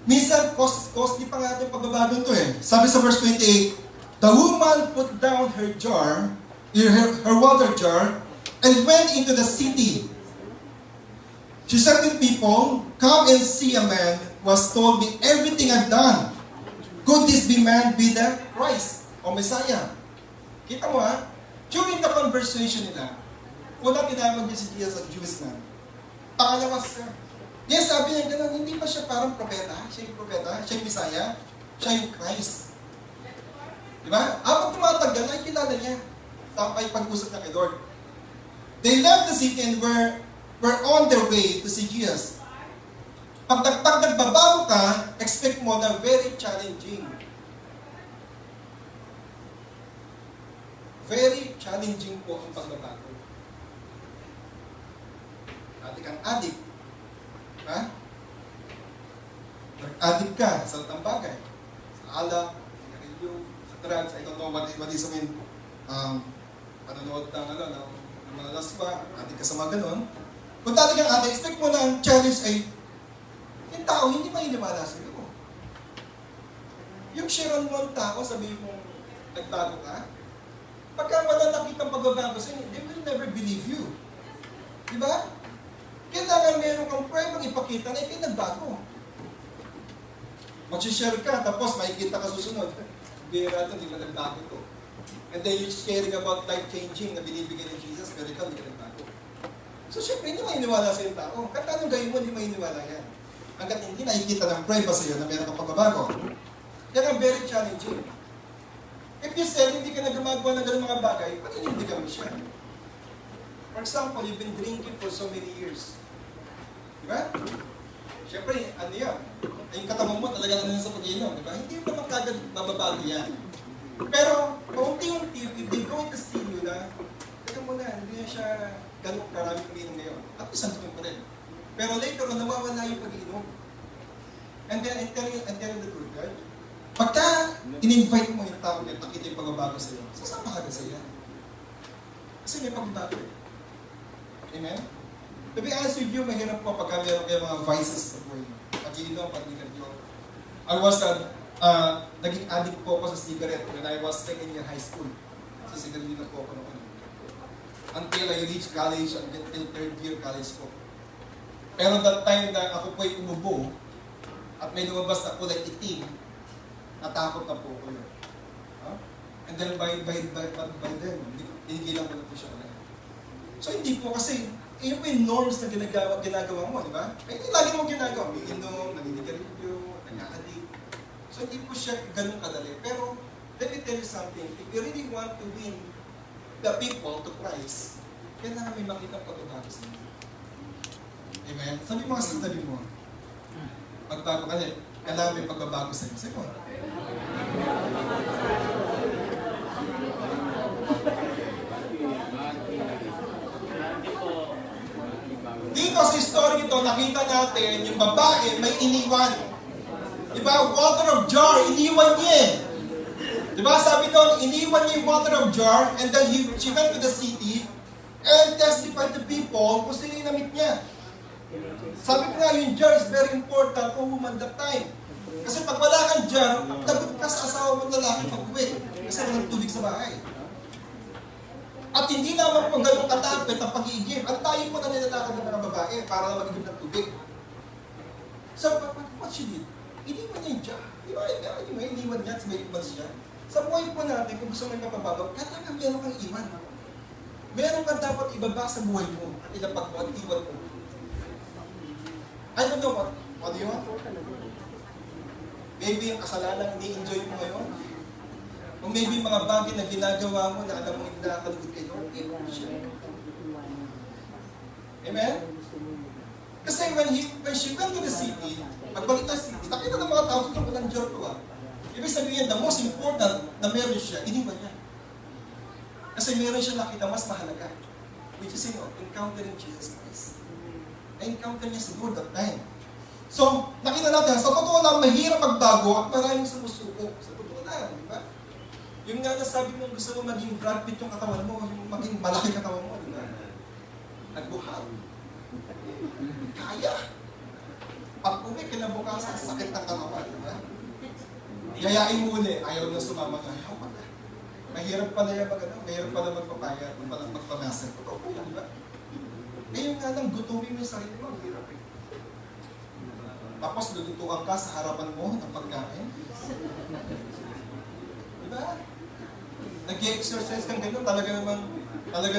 Minsan, costly pa nga yung pagbabago ito eh. Sabi sa verse 28, the woman put down her jar, her water jar, and went into the city. She said to people, come and see a man who has told me everything I've done. Could this man be the Christ o Messiah? Kita mo ha? During the conversation nila, una tinawag niya si Jesus ang Jewish man. Pangalawa, sir. Yes, sabi niya gano'n, hindi pa siya parang propeta. Siya yung propeta, siya yung Messiah, siya yung Christ. Diba? Habang tumatagal, ay kilala niya. Tapos ay pag-usap niya kay Lord. They left the city and were on their way to see Jesus. Pag nagbabago ka, expect mo na very challenging. Very challenging po ang pagbabago. Dati kang addict. Ha? Nag-addict ka sa itang bagay. Sa alak, sa karilyo, sa drugs. I don't know what is mean. Panonood ng mga laswa, addict ka sa mga ganon. Kung dati kang addict, expect mo na ang challenge ay yung tao hindi maniniwala sa iyo. Yung sharon mo ang tao, sabihin mo, nagbago ka. Pagka wala nakitang pagbabago sa inyo, they will never believe you. Diba? Kailangan meron kang pwedeng ipakita na nagbago. Mag-share ka, tapos makikita ka susunod. Bira ito, hindi ka nagbago ito. And then you're sharing about life-changing na binibigay ng Jesus, pero ikaw hindi ka nagbago. So syempre, hindi maniniwala sa yung tao. Kahit anong gawin mo, hindi maniniwala yan. Hanggat hindi nakikita ng prueba sa iyo na meron kang pagbabago. Yan ang very challenging. If you said hindi ka na gumagawa ng ganung mga bagay, paninindigan mo siya. For example, you've been drinking for so many years. Diba? Siyempre, ano yan? Yung katawan mo talaga na sa pag-inom, diba? Hindi mo naman kagad mababago yan. Pero, paunti-unti, if they going to see you na, teka mo na, hindi na siya ganun karami uminom ngayon. At isang tuwing pa rin. Pero later on, nawawala yung pag-inom. And then, I'm telling the truth, right? Pagka in-invite mo yung tao na nakita yung pagbabago sa iyo, sasama ka na sa iyo. Kasi may pagbabago eh. Amen? To be honest with you, mahirap po pagka meron kayo mga vices sa buhay. Pag-inom, pag-inom. Naging addict po ako sa cigarette when I was second year high school. So, sigarilyo na po ako noon. Until I reached college, until third year college po. Pero that time na ako po'y umubo, at may lumabas na kulay itim, natakot na po ako yun. Huh? And then by then, tinigilan ko na po siya. So hindi po kasi, yun po yung norms na ginagawa mo, di ba? Eh, lagi naman ginagawa. May inom, naninigarilyo, nag-addict. So hindi po siya ganun kadali. Pero, let me tell you something. If you really want to win the people to Christ, kailangan may makita pagbabago sa inyo. Amen? Sabi mo kasi sabi mo, pagbago ka din, kailangan may pagbabago sa inyo. Sabi mo. Dito sa story ito, nakita natin yung babae may iniwan. Diba? Water of jar, iniwan niya eh. Diba? Sabi doon, iniwan niya yung water of jar and then she went to the city and testified to people kung sino yung namit niya. Sabi ko nga, yung jar is very important for woman that time. Kasi pag wala kang jar, lagot ka sa asawa mong lalaki pag-uwi. Kasi walang tubig sa bahay. At hindi naman po ganun katapit ang pag-iigib. At tayo po na nilalakad ng mga babae para na mag-igib ng tubig. So, what she did? Iniwan niya yung jar. Iniwan niya at may iwan siya. Sa buhay po natin, kung gusto mo yung kapababaw, kailangan meron kang iwan. Meron kang dapat ibaba sa buhay mo at ilapag mo at iwan mo. I don't know what do you want? Maybe yung kasalanan ni-enjoy mo ngayon. O maybe mga bagay na ginagawa mo na alam mo hindi nakakalugod kay Lord. Amen? Kasi when she went to the city, pagbalik na city, nakita ng mga tao kung walang Joshua. Ibig sabihin, the most important na meron siya, iniwan niya. Kasi meron siya nakita mas mahalaga. Which is, encountering Jesus Christ. Na-encounter niya si Lord that time. So, nakita natin, sa totoo lang, mahirap magbago at maraming sumusuko. Sa totoo lang, di ba? Yung nga nasabi mo, gusto mo maging Brad Pitt yung katawan mo, yung maging malaki katawan mo, di ba? Nagbuhat. Kaya. Pag uwi, kinabukasan, sakit ng katawan, di ba? Gayain mo ulit, ayaw na sumama na, ayaw pa na. Mahirap pala yung mahirap pala magpapayat, palang magpamasa. Totoo po, di ba? Ngayon nga lang, gutumin mo yung sarili mo, hirap eh. Tapos lulutuan ka sa harapan mo ng pagkain. Di ba? Nag-exercise kang ganyan, talaga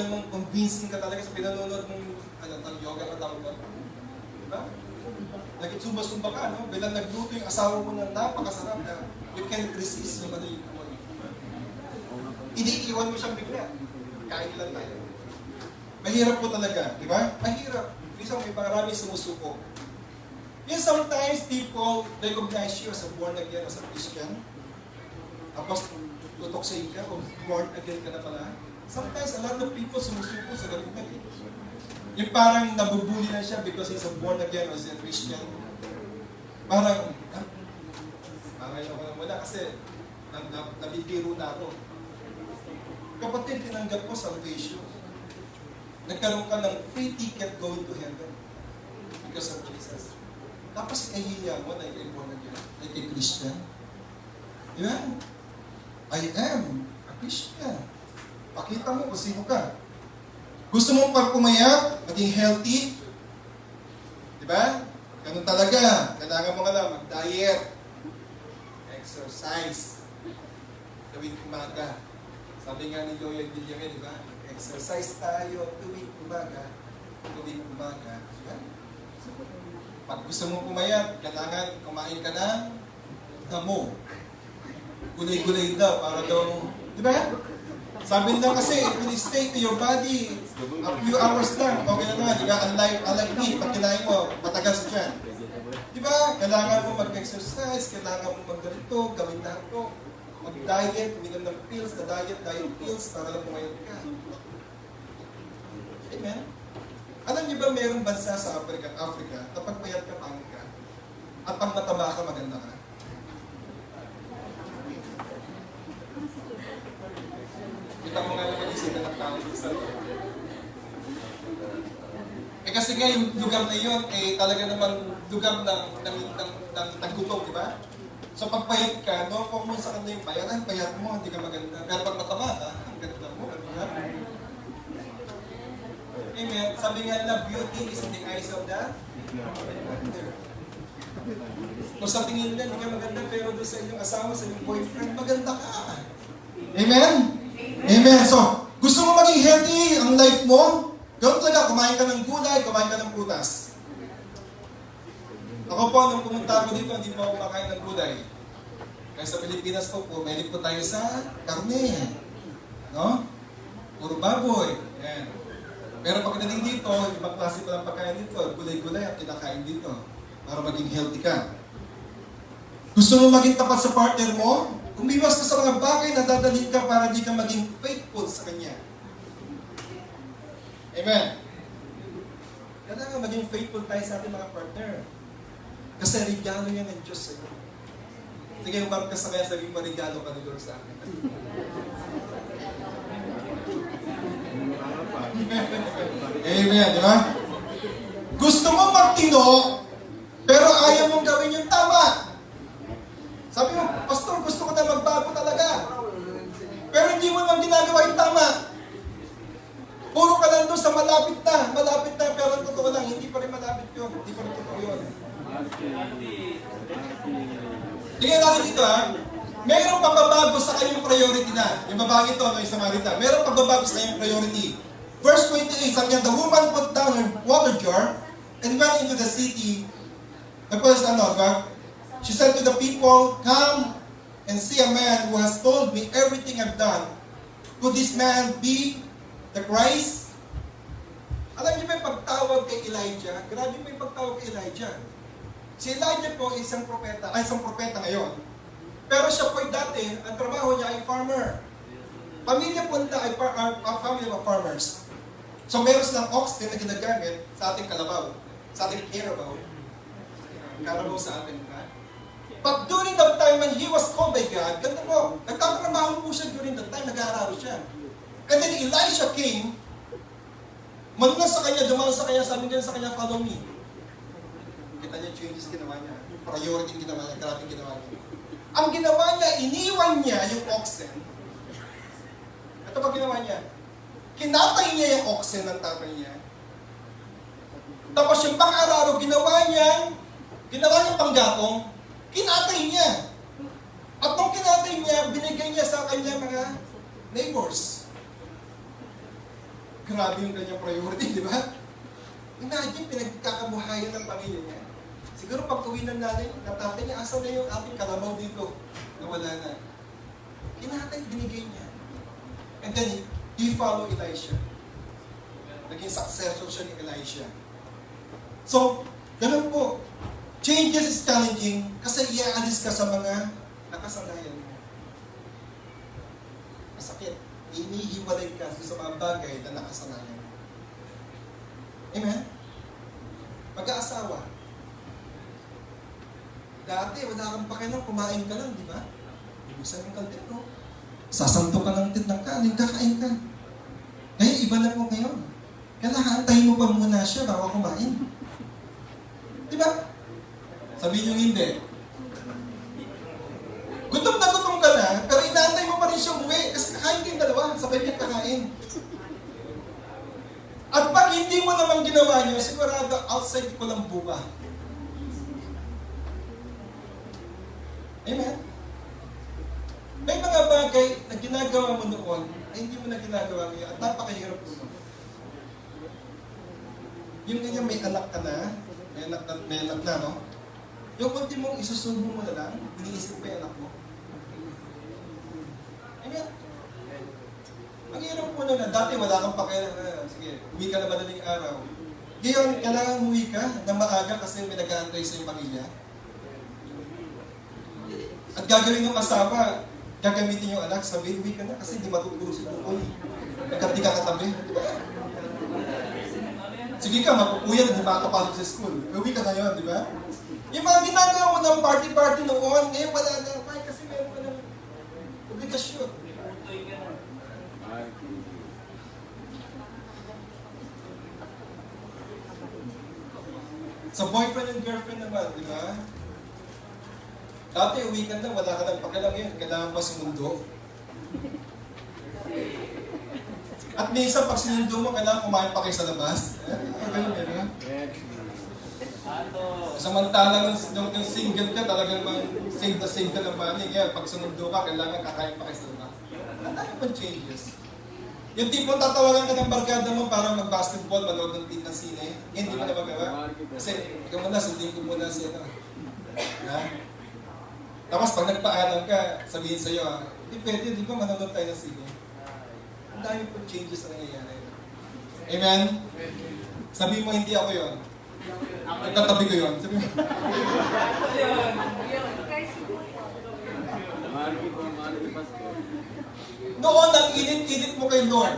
namang convincing ka talaga sa pinanonood mong yoga na tawag ka. Di ba? Nag-sumba-sumba ka, no? Bilang nagluto yung asawa mo na napakasarap na you can't resist yung yung amoy. Iniiwan mo siyang bigla. Kain lang tayo. Mahirap po talaga, di ba? Mahirap. Minsan may maraming sumusuko. Yung sometimes people recognize you as a born again, as a Christian. Tapos tutok sa ka, o born again ka na pala. Sometimes a lot of people sumusuko sa ganun ka. Yung parang nabubuli na siya because he's a born again or he's a Christian. Parang, ngayon ako na wala kasi nabibiro na ako. Kapatid, tinanggap ko salvation. Nagkaroon ka ng free ticket going to heaven because of Jesus. Tapos ikahiya mo na ikay born again, na ikay Christian. Diba? I am a Christian. Pakita mo kung sino ka. Gusto mong pag pumayat, maging healthy? Diba? Ganun talaga. Kailangan mo nga lang mag-diet, exercise, gawin umaga. Sabi nga ni Joel Villamin, diba? Exercise tayo tuwing umaga. Tuwing umaga. Diba? Pag gusto mong pumayat, kailangan kumain ka ng damo. Gulay-gulay daw, para daw, diba? Sabi nila kasi, it will stay to your body a few hours lang. Okay na naman, diba? Unlike meat, pag kinain mo, matagal sa tiyan. Diba? Kailangan mo mag-exercise, kailangan mo mag-ganito, gawin na ito. Mag-diet, uminom ng pills, diet pills, para lang pumayat ka. Amen? Alam niyo ba mayroong bansa sa Africa, na pag payat ka, pangit ka, at pag mataba ka, maganda ka? Kita mo nga naman yung sila ng tao sa kasi nga yung lugar na yun, talaga naman lugar ng gutom, di ba? So pag payat ka, no, kung mo sa kanya yung payat mo, hindi ka maganda. Pero pag mataba ka, ang ganda mo, ano ba? Amen. Sabi nga na, beauty is in the eyes of the beholder. Kung sa tingin nila, hindi ka maganda, pero doon sa inyong asawa, sa inyong boyfriend, maganda ka. Amen? Amen. So, gusto mo maging healthy ang life mo? Gawin talaga, kumain ka ng gulay, kumain ka ng prutas. Ako po, nung pumunta ako dito, hindi po ako kumakain ng gulay. Kaya sa Pilipinas po, mahilig po tayo sa karne. No? Puro baboy. Yan. Pero pagdating dito, ibang klase pa lang pagkain dito, gulay-gulay ang kinakain dito para maging healthy ka. Gusto mo maging tapat sa partner mo? Umiwas ka sa mga bagay na dadalhin ka para di ka maging faithful sa kanya. Amen. Kailangan maging faithful tayo sa ating mga partner. Kasi regalo yan ng Diyos sa iyo. Sige, umarap ka sa kanya, sabihin mo, regalo ka ni Lord sa akin. Amen, di ba? Gusto mo magtino, pero ayaw mong gawin yung tama. Sabi mo, Pastor, gusto ko na magbago talaga. Pero hindi mo naman ginagawa yung tama. Puro ka lang doon sa malapit na, pero totoo lang, hindi pa rin malapit yun. Hindi pa rin totoo yun. Tingnan natin dito ha. Mayroong pagbabago sa kanyang priority na. Yung babae ito, yung Samaritan. Mayroong pagbabago sa kanyang priority. Verse 28, sabi niya, the woman put down her water jar and went into the city Tapos diba? She said to the people, "Come and see a man who has told me everything I've done. Could this man be the Christ?" Alam niyo ba yung pagtawag kay Elijah? Grabe pa yung pagtawag kay Elijah. Si Elijah po isang propeta ngayon. Pero siya po dati, ang trabaho niya ay farmer. Pamilya po nila ay family of farmers. So meron silang ox din na ginagamit sa ating kalabaw, sa ating carabao. Carabao sa atin, ha? But during that time when he was called by God, ganda po, nagtatrabaho po siya during that time, nag-aaral siya. And then Elisha came, manunas sa kanya, dumaan sa kanya, sabi niya sa kanya, "Follow me." Kita niya changes ginawa niya, yung priority ginawa niya, grabe ginawa niya. Ang ginawa niya, iniwan niya yung oxen. Ito pa ginawa niya. Kinatay niya yung oxen ng tatay niya. Tapos yung pang-araw, ginawa niya panggatong, kinatay niya. At nung kinatay niya, binigay niya sa kanya mga neighbors. Grabe yung kanyang priority, di ba? Imagine, pinagkakabuhayan ng pamilya niya. Siguro pag uwi ng nanay, natatay niya, asan na yung ating kalabaw dito? Nawala na. Kinatay, binigay niya. And then, he followed Elisha. Naging successful siya ni Elisha. So, ganun po. Changes is challenging kasi iaalis ka sa mga nakasanayan mo. Masakit. Inihiwalay ka sa mga bagay na nakasanayan mo. Amen? Mag-aasawa. Dati, wala kang pakialam, kumain ka lang, di ba? Ibusan ng kaldero. Sasanto ka ng ng kanin, kakain ka. Ngayon, iba na po ngayon. Kailangan antayin mo pa muna siya bago kumain. Di ba? Sabihin nyo hindi. Gutom ka na, pero inaantay mo pa rin siya umuwi kasi kakain kayong dalawa, sabay kayong kakain. At pag hindi mo naman ginawa niyo, sigurado outside ko lang buka. Amen? May mga bagay na ginagawa mo noon ay hindi mo na ginagawa ngayon at napakahirap po. Yung ganyan may anak ka na, may anak na, no? Yung ultimong isusubo mo na lang, iniisip pa yung anak mo. Amen? Ang hirap po na dati wala kang pakialam. Sige, uwi ka na madaling araw. Ngayon, kailangan umuwi ka na maaga kasi may nag-aantay sa iyong pamilya. At gagawin ng asawa, gagamitin yung anak, sabihin, uwi ka na kasi hindi matutulog si Tukol. Nagkati ka katabi. Sige ka, mapupuyat, hindi makakapasok sa school. Uwi ka na yun, di ba? Yung mga ginagawa mo ng party-party noon, ngayon wala na. Why? Kasi meron ka ng obligasyon. Sa boyfriend and girlfriend naman, di ba? Dati weekend lang, wala ka nang pakialam yun. Kailangan pa sumundo. At minsan, pag sinundo mo, kailangan kumain pa kayo sa labas. Ganun yun, ha? Samantalang nung single ka, talagang save ka ng money. Kaya pag sumundo ka, kailangan kakain pa kayo sa labas. Ang dami pang changes. Yung tipong tatawagan ka ng barkada mo para mag-basketball, manood ng team ng sine, hindi mo na magawa. Kasi, ikaw muna, sundin ko muna siya. Ha? Tapos pag nagpaalam ka, sabihin sa'yo, hindi pwede, di ba manonood tayo ng sine? Ang dami po changes na nangyayari. Amen? Sabihin mo, hindi ako yon. Nagtatabi ko yon. Sabihin mo. Noon, ang init-init mo kay Lord.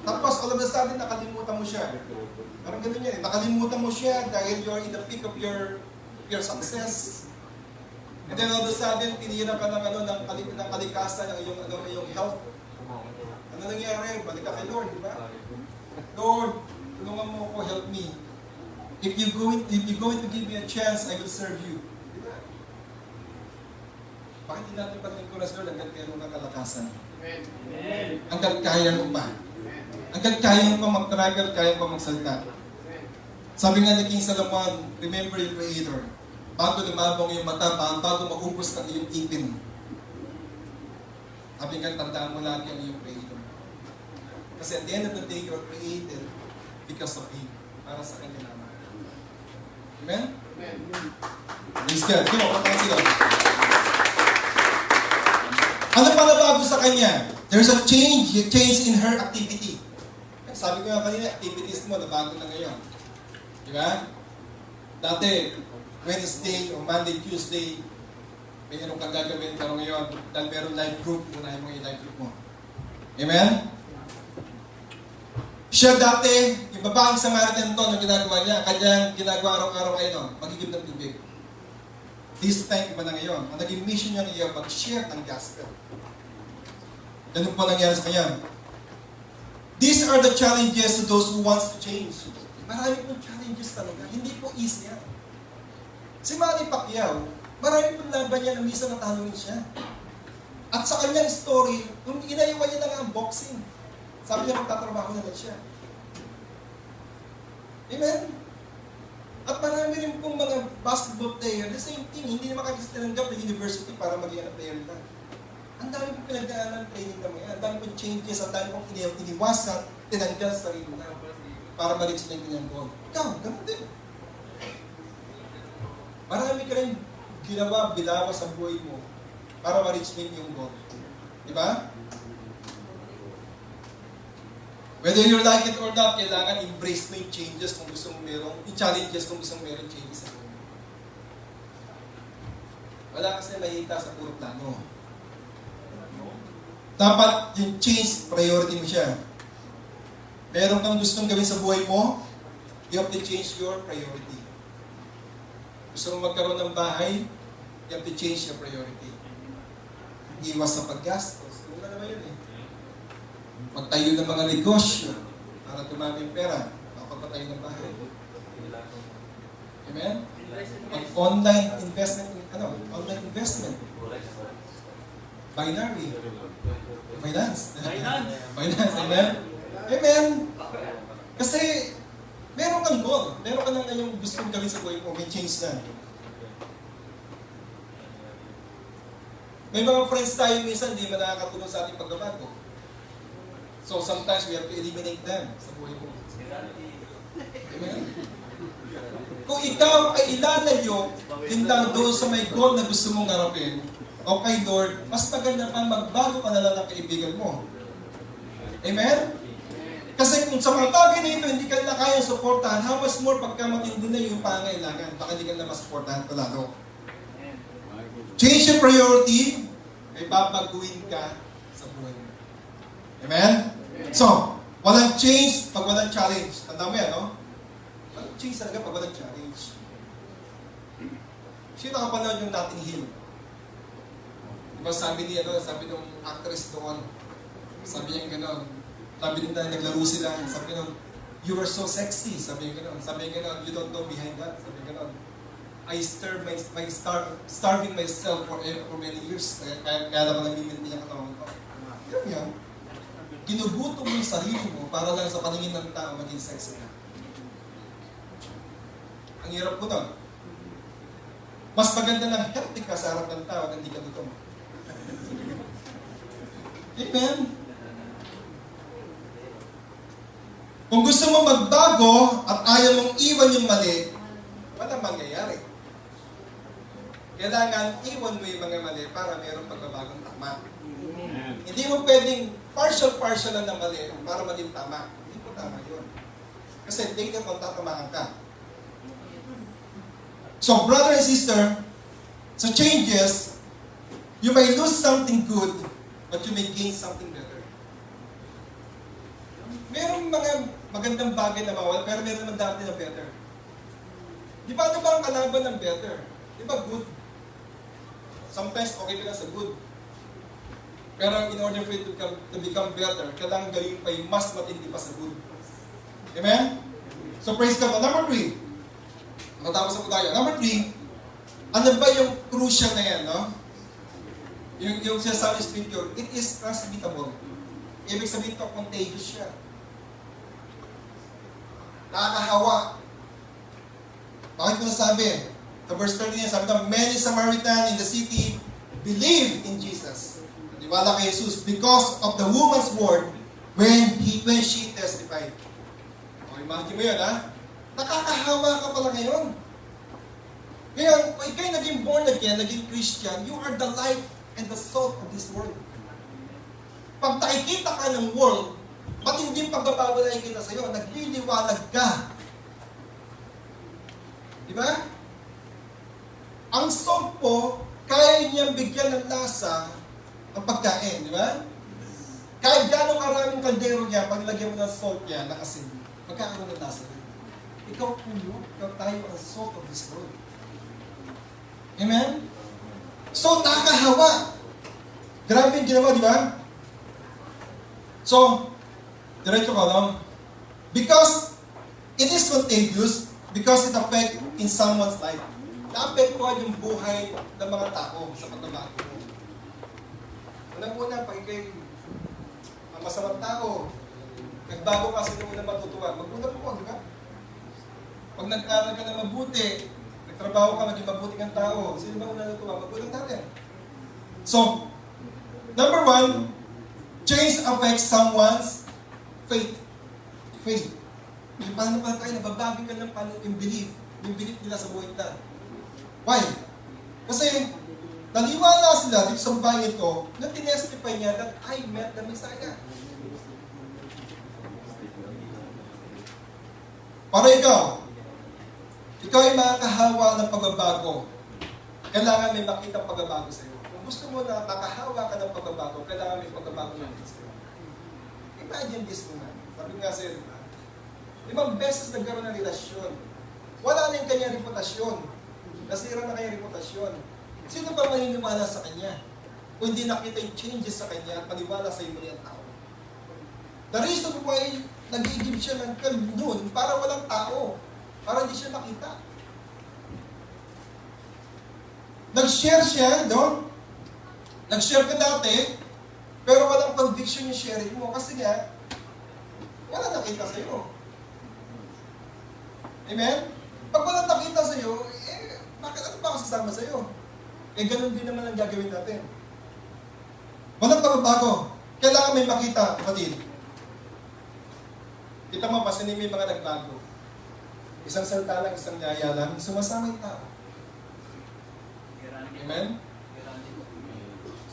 Tapos, all of a sudden, nakalimutan mo siya. Parang ganun yan. Nakalimutan mo siya dahil you're in the peak of your success. And then all of a sudden, tinira ka ng kalikasan ng iyong health. Ano nangyari? Balik ka kay Lord, di ba? Lord, tulungan mo ako, help me. If you're going to give me a chance, I will serve you. Di ba? Bakit hindi natin paglingkuran sa Lord hanggang kayo ng kalakasan? Hanggang kaya mo pa. Hanggang kaya mo pa mag-travel, kaya mo pa magsalita. Sabi nga ni King Solomon, remember your Creator. Bago lumabong yung mata, bago maubos ang iyong ipin. Sabi nga, tandaan mo lagi ang iyong Creator. Kasi at the end of the day, you're created because of Him. Para sa Kanya naman. Amen? Praise God. Come on, patayin sila. Ano pa nabago sa kanya? There's a change in her activity. Sabi ko nga kanina, activities mo, nabago na ngayon. Di ba? Dati, Wednesday o Monday, Tuesday, mayroon kang gagawin, pero ngayon, dahil meron live group, unahin mo yung live group mo. Amen? Siya dati, yung babaeng Samaritan to, na ginagawa niya, kanyang ginagawa araw-araw ay magigib ng tubig. This time, iba na ngayon. Ang naging mission niya ngayon, mag-share ng gospel. Ganun po nangyari sa kanya. These are the challenges to those who wants to change. Marami pong challenges talaga. Hindi po easy yan. Si Manny Pacquiao, marami pong laban niya na minsan natalunin siya. At sa kanyang story, nung inaiwan niya lang ang boxing, sabi niya magtatrabaho naman siya. Amen? At marami rin pong mga basketball player, the same thing, hindi naman tinanggap na university para maging player ka. Ang dami pong pinagdaanan ng training naman yan. Ang dami pong changes, ang dami pong iniwasan, tinanggal sa sarili na para ma-reach na yung kanyang goal. Ikaw, ganun din. Marami ka rin ginawa, bilawa sa buhay mo para ma-reach na yung goal. Diba? Whether you like it or not, kailangan embrace mo yung changes kung gusto mo merong, yung challenges kung gusto mo merong changes sa buhay. Wala kasi mahita sa puro plano. Dapat yung change, priority mo siya. Meron kang gustong gawin sa buhay mo, you have to change your priority. Gusto mo magkaroon ng bahay, you have to change your priority. Iwas sa paggastos. Kung ano naman yun eh. Magtayo ng mga negosyo para tumami yung pera. Makapagpatayo ng bahay. Amen? Online investment, online investment. Binary. Finance. Finance, amen? Amen? Kasi, meron kang goal. Meron ka nang yung gusto mong gawin sa buhay mo. May change na. May mga friends tayo minsan, hindi man nakakatulong sa ating pagbabago. So, sometimes we have to eliminate them sa buhay mo. Amen? Kung ikaw ay ilalayo, din lang doon sa may goal na gusto mong harapin, okay, Lord, mas maganda pa magbago ka na lang ng kaibigan mo. Amen? Kasi kung sa mga bagay na ito, hindi ka na kaya supportahan, how much more pagka matindi na yung pangailangan, baka hindi ka na masuportahan pa lalo. Change your priority, may babaguhin ka sa buhay mo. Amen? So, walang change pag walang challenge. Tanda mo yan, no? Walang change talaga pag walang challenge. Sino nakapanood yung Notting Hill? Diba sabi niya, sabi nung actress doon, sabi niya gano'n, sabi niya naglaro sila, sabi niya, you were so sexy, sabi niya gano'n, you don't know behind that, sabi niya gano'n. I starving myself for many years, kaya naman namiminti niya katawan ko. Yan. Ginugutom mo yung sarili mo para lang sa paningin ng tao maging sexy ka. Ang hirap ko nun. Mas maganda ng healthy ka sa harap ng tao at hindi ka gutom. Amen? Kung gusto mo magbago at ayaw mong iwan yung mali, walang mangyayari. Kailangan iwan mo yung mga mali para mayroong pagbabagong tama. Hindi mo pwedeng partial lang na mali para maging tama. Hindi po tama yun. Kasi tingnan kung tatamaan ka. So, brother and sister, sa changes, you may lose something good, but you may gain something better. Merong mga magandang bagay na mawala, pero meron naman dati na better. Di ba ano ba ang kalaban ng better? Di ba good? Sometimes okay ka lang sa good. Pero in order for it to become better, kailangan gawin pa yung mas matindi pa sa good. Amen? So praise God. Number 3. Matapos na po tayo. Number 3, ano ba yung crucial na yan, no? Yung sinasabi scripture, it is transmittable. Ibig sabihin ito, contagious siya. Nakakahawa. Bakit ko nasabi? Sa verse 13, sabi ito, many Samaritan in the city believed in Jesus. Naniwala kay Jesus because of the woman's word when she testified. O, imagine mo yun, ha? Nakakahawa ka pala ngayon. Ngayon, kung ikaw'y naging born again, naging Christian, you are the light and the salt of this world. Pag nakikita ka ng world, matinding pagbabago na nakikita sa'yo, nagliliwanag ka. Di ba? Ang salt po, kaya niyang bigyan ng lasa ang pagkain, di ba? Kahit gano'ng karaming kaldero niya, pag lagyan mo ng salt niya, ng asin, magkakaroon ng lasa niya. Ikaw puno, ikaw tayo ang salt of this world. Amen? So, nakakahawa. Grabe yung ginawa, di ba? So, diretso ko, no? Because it is contagious, because it affects in someone's life. Naapektuhan yung buhay ng mga tao sa pagbabago. Unang-una, pag ikay ang masamang tao, nagbago ka sa unang matutuwa, mag-unang mo, di ba? Pag nag-aral ka na mabuti, nagtrabaho ka, maging mabuti kang tao, sino ba unang natuwa? Mag-unang natin. So, number one, change affects someone's faith. Faith. Yung pananampalataya, nababagin ka ng yung belief nila sa buhay nila. Why? Kasi, naniwala sila dito sa bahay ito, na tinestify niya that I met the Messiah. Para ikaw ay makakahawa ng pagbabago. Kailangan may makita pagbabago sa iyo. Kung gusto mo na makahawa ka ng pagbabago, kailangan may pagbabago ng sa iyo. Imagine this naman. Sabi nga sa iyo, 5 beses nagkaroon ng relasyon. Wala na yung kanyang reputasyon. Nasira na kanyang reputasyon. Sino ba maniniwala sa kanya? Kung hindi nakita yung changes sa kanya at maniwala sa iyo ang tao. The reason why nag-iigib siya ng noon para walang tao. Para hindi siya makita. Nag-share siya, no? Nag-share ka dati, pero walang conviction yung sharing mo. Kasi nga, wala nakita sa'yo. Amen? Pag walang nakita sa'yo, bakit ano ba ako sasama sa'yo? Ganun din naman ang gagawin natin. Walang pagbabago. Kailangan may makita, kapatid. Kita mo, pasanin may mga nagbago. Isang salita lang, isang yaya lang, sumasama yung tao. Amen?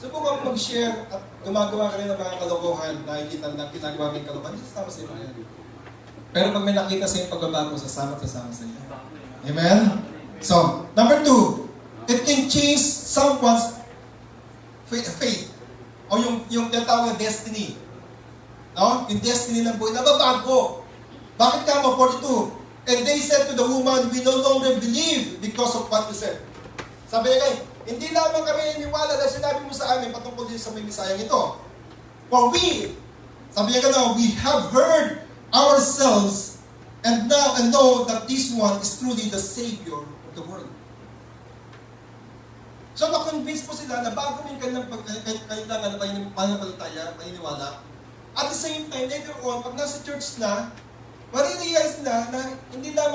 Subukan mag-share at gumagawa ka rin ng mga kalokohan, nakikita lang ginagawa ng kalokohan, hindi sasama sa iyo yan. Pero pag may nakita sa iyo pagbabago, sasama sa iyo. Amen? So, number 2, it can change someone's faith. O yung tinatawag na destiny. No? Yung destiny ng buhay, nababago. Bakit ka mo? 42. And they said to the woman, we no longer believe because of what you said. Sabi niya, hindi lamang kami naniwala dahil sinabi mo sa amin patungkol din sa may Misayang ito. For we, sabi niya we have heard ourselves and now and know that this one is truly the Savior of the world. So na-convince po sila na bago yung kanilang pananampalataya, at the same time, later on, pag nasa church na, marirealize na hindi lang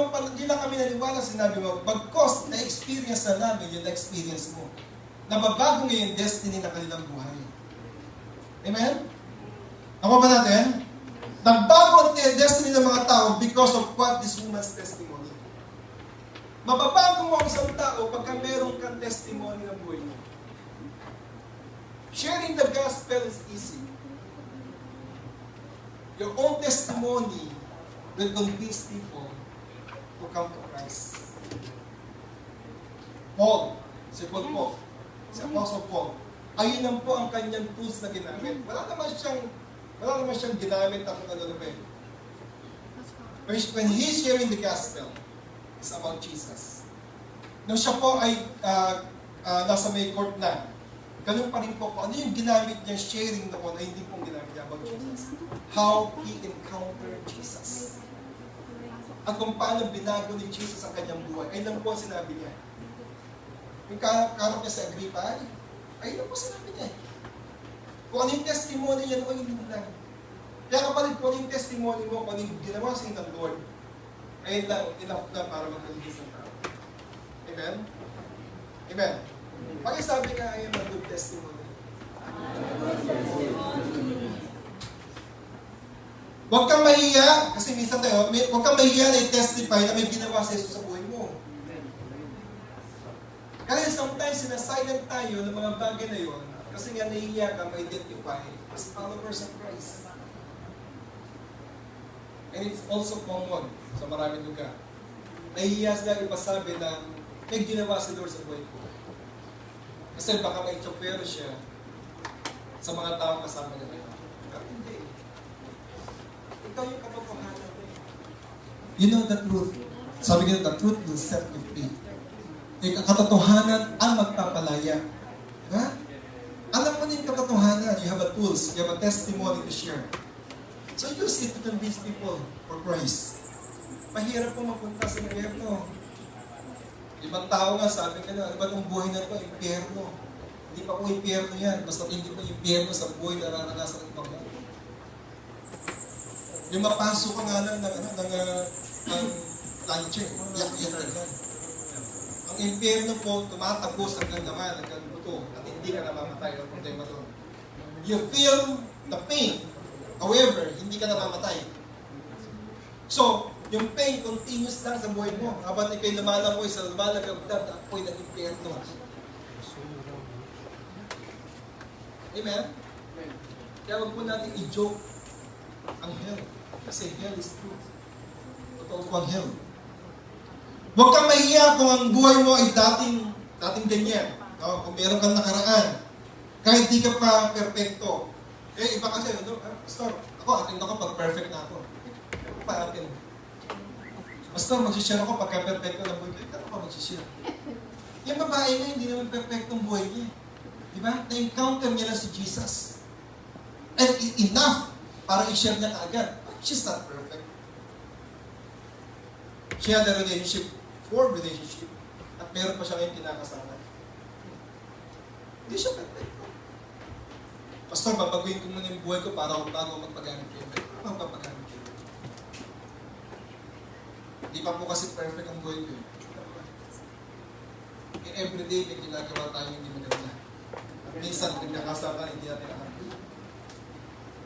kami naniwala sinabi mo, bagkos na-experience na namin yung na-experience mo. Nababago ngayon yung destiny ng kanilang buhay. Amen? Ako ba natin? Nagbago ang destiny ng mga tao because of what this woman's testimony. Mababago mo ang isang tao pagka meron kang testimony ng buhay mo. Sharing the gospel is easy. Your own testimony will convince people to come to Christ. Paul, si Apostle Paul, ayun lang po ang kanyang tools na ginamit. Wala naman siyang ginamit ako na ba. When he's sharing the gospel, it's about Jesus. Nung siya po ay nasa may court na, ganun pa rin po ano yung ginamit niya sharing noon ay hindi pong ginamit niya about Jesus. How he encountered Jesus. At kung paano binago ni Jesus ang kanyang buhay. Ayun lang po ang sinabi niya. Yung karap niya sa Agrippa, ayun lang po sinabi niya. Kung ano yung testimony niya noon, hindi lang. Kaya kapatid, kung ano yung testimony mo, kung ano yung ginawa sa ng Lord, ayun lang, enough na para mag-release ng tao. Amen? Amen? Pag-isabi ka, ayun ang good testimony. Huwag kang mahiya, kasi minsan tayo, huwag kang mahiya na i-testify na may ginawa sa Jesus sa buhay mo. Kaya sometimes sinasilent tayo ng mga bagay na yun kasi nga nahihiya ka ma-identify as followers of Christ. And it's also common sa maraming lugar. Nahihiya sila ipasabi na may ginawa si Lord sa buhay ko. Kasi baka may chopero siya sa mga taong kasama niya ngayon. Pero hindi. Ikaw yung katotohanan. You know the truth. Sabi ko, the truth will set you free. Yung katotohanan ang magpapalaya. Diba? Alam mo na yung katotohanan. You have a tools. You have a testimony to share. So use it to convince people for Christ. Mahirap po mapunta sa impyerno. Ibang tao nga sabi ka na, iba itong buhay na ito, impyerno. Hindi pa po impyerno yan. Basta hindi pa impyerno sa buhay na nararanasan ng Panginoon. Yung mapasok ka nga lang ng luncher, yak-yak ka lang. Ang impyerno po, tumatagos hanggang naman, hanggang buto, at hindi ka namamatay. Ang problema doon. You feel the pain, however, hindi ka namamatay. So, yung pain continuous lang sa buhay mo. Habang ikaw'y lumalamoy sa lumalagabdab na apoy ng impyerno. Amen? Kaya wag po natin i-joke ang hell. Kasi hell is true. Totoo po ang hell. Huwag kang mahiya kung ang buhay mo ay dating ganyan. Kung meron kang nakaraan. Kahit di ka pa perfecto. Iba kasi, Pastor, atin ako pag perfect na ako. Ako pa atin. Pastor, mag-share ako pagka perfecto na buhay ko. Ito ako mag-share. Yung babae na hindi naman perfectong buhay niya. Di ba? Na-encounter niya lang si Jesus. And enough para i-share niya kaagad. But she's not perfect. She had a relationship, relationship. At meron pa siya ngayong kinakasama. Hindi siya perfecto. Pastor, babaguhin ko muna yung buhay ko para bago magpagamit kayo. Ano magpapagamit kayo? Hindi pa po kasi perfect ang buhay ko. And everyday, may ginagawa tayo hindi maganda. At minsan, nagkakasama, hindi natin nakakita.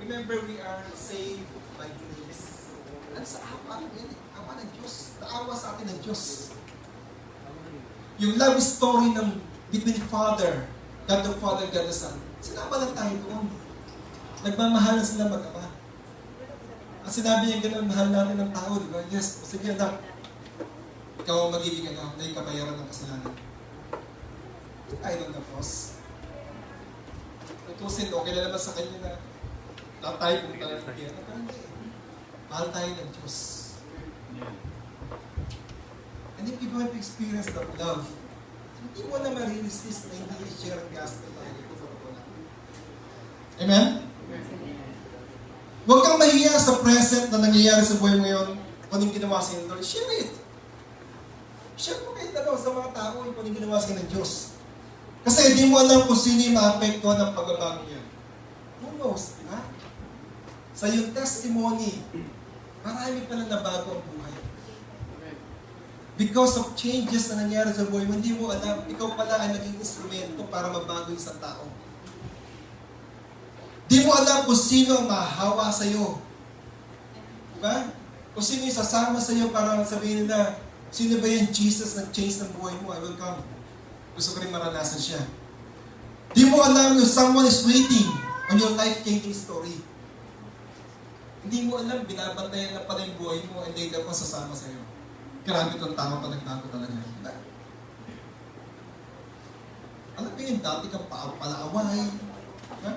Remember, we are saved by grace. At sa awa yan, awa ng Diyos. Naawa sa atin ng Diyos. Yung love story ng between Father, God the Father, God the Son, sinama lang tayo doon. Nagmamahalan sila mag-ama. At sinabi niya gano'n, mahal natin ng tao, di ba? Yes, sige anak. Ikaw ang magiging anak na yung kabayaran ng kasalanan. Tayo ng cross. Tutusin, okay na naman sa kanya na tayo kung tayo ng kaya. Pero hindi. Mahal tayo ng Diyos. And if you want to experience that love, hindi mo na ma-resist na hindi i-share ang gospel tayo dito sa pagkunan. Amen? Huwag kang mahiya sa present na nangyayari sa buhay mo ngayon kung yung ginawa sa Lord. Share it. Share mo kahit sa mga tao kung yung ginawa sa ng Diyos. Kasi hindi mo alam kung sino yung maapektuhan ng pagbabago niya. Who knows, di ba? Sa iyong testimony, marami pala nabago ang buhay. Because of changes na nangyari sa buhay mo, hindi mo alam, ikaw pala ay naging instrumento para mabago yung isang tao. Di mo alam kung sino ang mahahawa sa'yo. Diba? Kung sino yung sasama sa'yo para sabihin nila, sino ba yung Jesus na change ng buhay mo? I will come. Gusto ko rin maranasan siya. Di mo alam yung someone is waiting on your life-changing story. Hindi mo alam, binabantayan na pala yung buhay mo and later pa sasama sa'yo. Grabe itong tama pa nagtago talaga. Diba? Alam mo yung dati kang palaaway. Diba?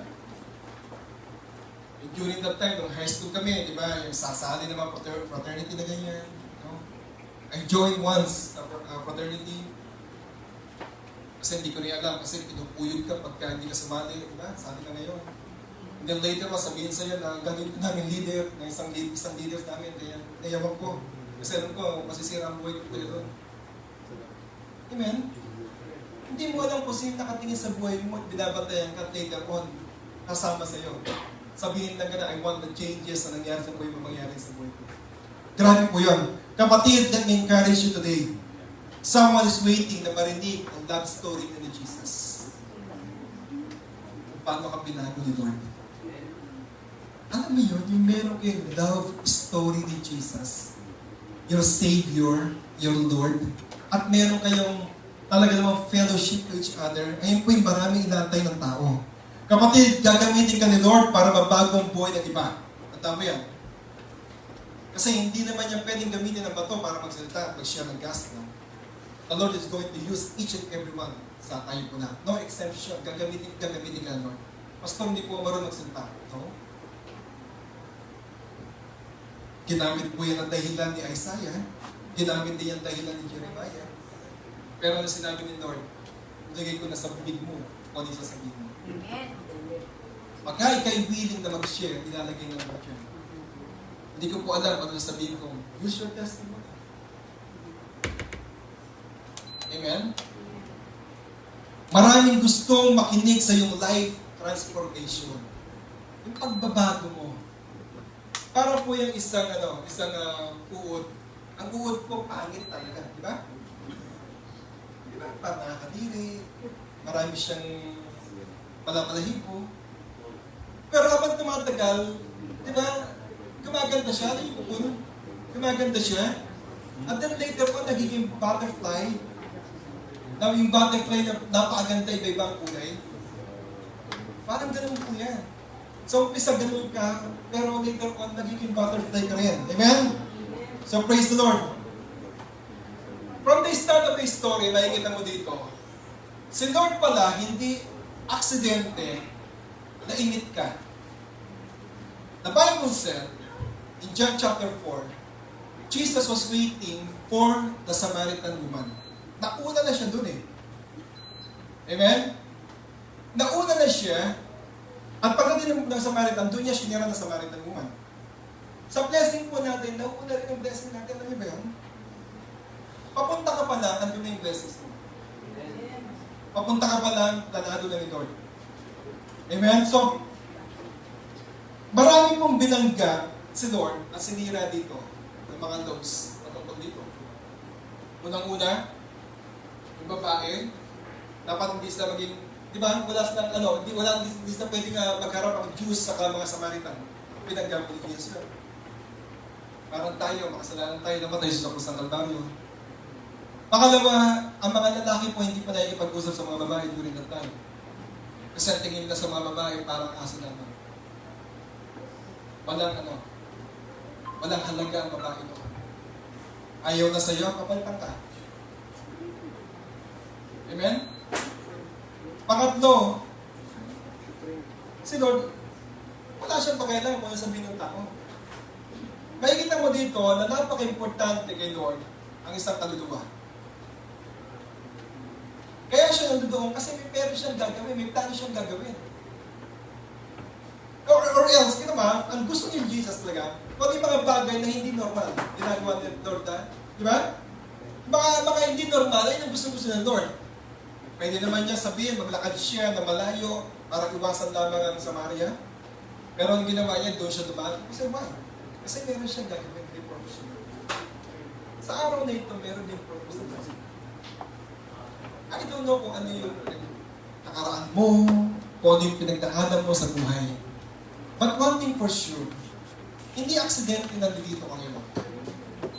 During that time, nung high school kami, di ba, yung sasali ng mga fraternity na ganyan. No? I joined once sa fraternity. Kasi hindi ko rin alam, kasi pinupuyod ka pagka hindi ka sumali, di ba? Sali ka ngayon. And then later, sabihin sa'yo na ganito namin leader, na isang leader namin, kaya nayawag ko. Kasi alam ko, masisira ang buhay ko doon. Amen? Hindi mo alam kung sino nakatingin sa buhay mo at binabantayan ka later on, kasama sa'yo. Sabihin lang ka na, I want the changes na nangyari sa buhay mo, mangyari sa buhay ko. Grabe po yun. Kapatid, let me encourage you today. Someone is waiting na marinig ang love story ni Jesus. Paano ka binago ni Lord? Alam mo yun, yung meron kayong love story ni Jesus. Your Savior, your Lord. At meron kayong talaga namang fellowship to each other, ayun po yung maraming inantay ng tao. Kapatid, gagamitin ka ni Lord para mabago ang buhay ng iba. Tandaan mo yan. Kasi hindi naman niya pwedeng gamitin ng bato para magsalita at mag-share ng gospel. The Lord is going to use each and every one sa tayo po na. No exemption. Gagamitin ka ng Lord. Pastor, hindi po marunong magsalita. No? Ginamit po yan ang dahilan ni Isaiah. Ginamit din yung dahilan ni Jeremiah. Pero ano sinabi ni Lord? Lagay ko na sa bibig mo o di sasabihin mo. Amen. Pagka ikay willing na mag-share, ilalagay ng Lord yun. Hindi ko po alam ano sabihin ko. Use your testimony. Amen? Maraming gustong makinig sa iyong life transformation. Yung pagbabago mo. Para po yung isang uod. Ang uod po, pangit talaga. Di ba? Di ba? Parang nakakadiri. Marami siyang palapalahipo. Pero habang tumatagal, di ba? Gumaganda siya. Ano yung uod? Gumaganda siya. At then later po, nagiging butterfly. Now, yung butterfly na napakaganda, iba-ibang kulay. Parang ganun po yan. So, umpisa ganun ka, pero later on, nagiging butterfly ka rin. Amen? So, praise the Lord. From the start of the story, nakikita mo dito, si Lord pala, hindi aksidente na init ka. The Bible said, in John chapter 4, Jesus was waiting for the Samaritan woman. Nauna na siya dun eh. Amen? Nauna na siya, at pagdating ng Samaritan, doon niya sinira ng Samaritan woman. Sa blessing po natin, nauna rin ang blessing natin. Alam niyo ba yun? Papunta ka pa lang, andun na yung blessings mo. Papunta ka pa lang, planado na ni Lord. Amen? So, marami pong binangga si Lord at sinira dito ng mga laws patungkol dito. Unang-una, yung babae, dapat hindi sila maging, di ba, wala silang, hindi sila pwedeng magharap ang Jews sa mga Samaritan. Pinaggamit ni Jesus. Parang tayo, makasalanan tayo, namatay siya sa krus ng Kalbaryo. Pangalawa, ang mga lalaki po hindi pa nakikipag-usap sa mga babae during that time. Kasi ang tingin nila sa mga babae, parang aso naman. Walang halaga ang babae doon. Ayaw na sa'yo, kapalitan ka. Amen? Pangatlo, si Lord, wala siyang pakialam kung ano sabihin ng tao. Makikita mo dito na napaka-importante kay Lord ang isang kaluluwa. Kaya siya nandoon kasi may pera siyang gagawin, may plano siyang gagawin. Or else, ang gusto ni Jesus talaga, kung yung mga bagay na hindi normal, ginagawa ni Lord di ba? Baka hindi normal, ay ang gusto ng Lord. Pwede naman niya sabihin, maglakad siya na malayo para iwasan lamang ang Samaria. Pero ang ginawa niya, doon siya dumaan. Kasi why? Kasi meron siyang gagawin, may purpose. Sa araw na ito, meron din purpose na Diyos. I don't know kung ano yung nakaraan mo, kung ano yung pinagdaanan mo sa buhay. But one thing for sure, hindi aksidente na nandito ka ngayon.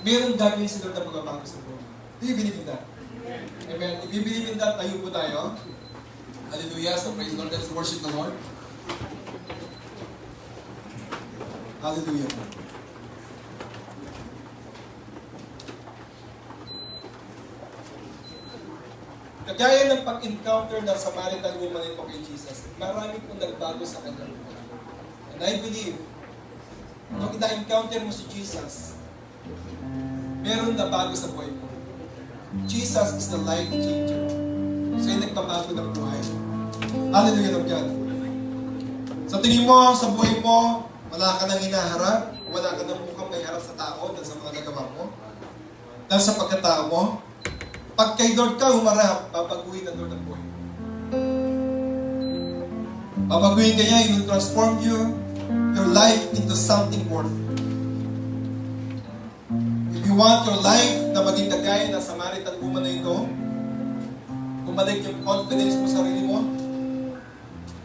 Meron gagawin si Lord na magbabago sa buhay. Do you believe in that? Amen. If you believe in that, tayo po tayo. Hallelujah. So praise the Lord. Let's worship the Lord. Hallelujah. Kagaya ng pag-encounter ng Samaritan woman ito kay Jesus, marami pong nagbago sa kanya. And I believe, nung na-encounter mo si Jesus, meron na bago sa buhay mo. Jesus is the life changer. So yung nagpabago ng buhay. Hallelujah, Lord God. Sa tingin mo, sa buhay mo, wala ka nang hinaharap, wala ka nang mukhang may harap sa tao dahil sa mga nagawa mo, dahil sa pagkatao mo, pag kay Lord ka humarap, babaguhin ng Lord ang buhay. Babaguhin ka niya, He will transform you, your life into something worth. If you want your life na maging kagaya ng Samaritan woman na ito, bumalik yung confidence mo sa sarili mo,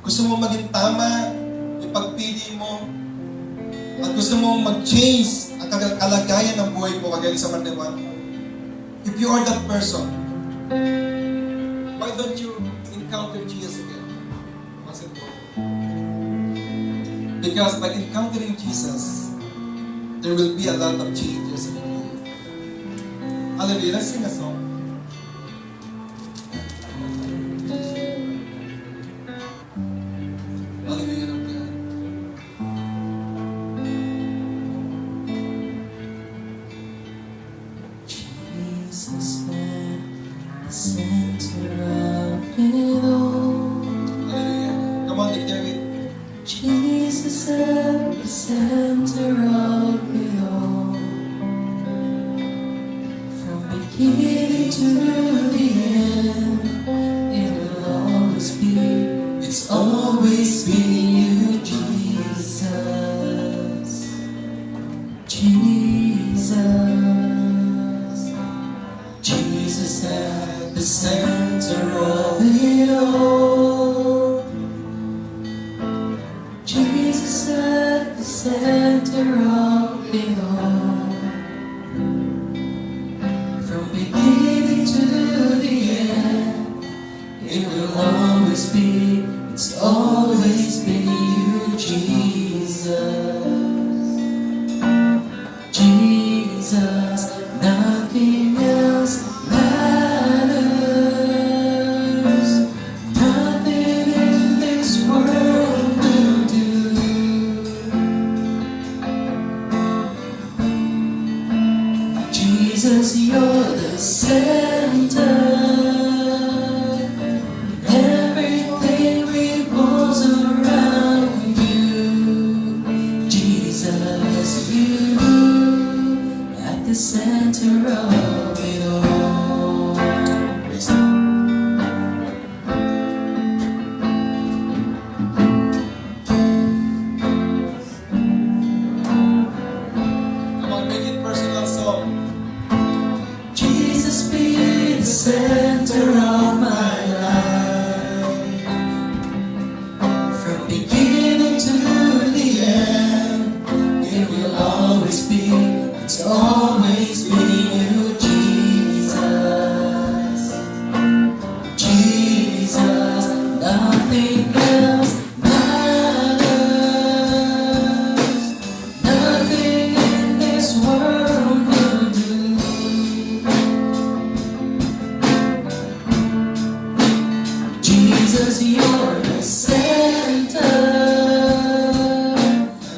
gusto mo maging tama yung pagpili mo, at gusto mo mag-change ang kalagayan ng buhay mo kagaya sa Samaritan woman, if you are that person, don't you encounter Jesus again? Once and for all. Because by encountering Jesus, there will be a lot of changes in your life. Hallelujah. Let's sing a song. Hallelujah, Lord God. Jesus at the center of it all. Hallelujah. Come on, declare it. Jesus at the center of it all. From beginning to the end, it will always be, it's always been you, Jesus. Jesus. Jesus at the center of it all. Jesus at the center of it all. From beginning to the end, it will always be, it's always been you, Jesus. Jesus, nothing else matters. Nothing in this world will do. Jesus, you're the center. Everything revolves around you. Jesus, you at the center of it all. Praise God. Come on, make it personal song. Jesus be the center of my life. From beginning to the end, it will always be, it's always been you, Jesus. Jesus, nothing else matters. Nothing in this world will do. Jesus, you're the center.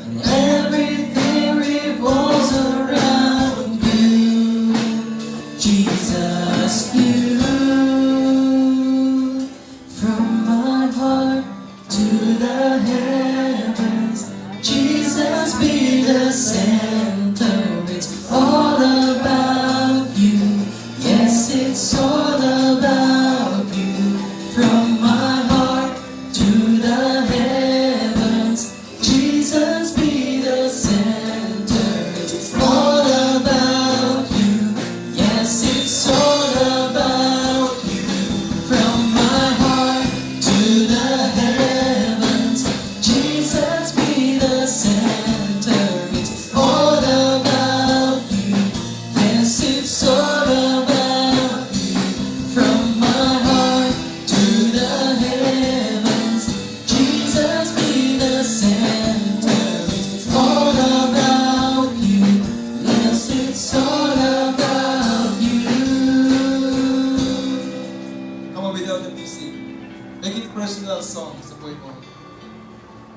And everything revolves around you. Jesus, you. From my heart to the heavens, Jesus be the center. It's all about you. Yes, it's all about you. From my heart to the heavens, Jesus be the center. It's all about you. Yes, it's all about you. From my heart to the heavens, Jesus be the center. It's all about you. Yes, it's all about you. From my heart to the heavens, Jesus be the center. It's all about you. Yes, it's all about you. Come on, without the music. Make it personal song. Sa buhay mo.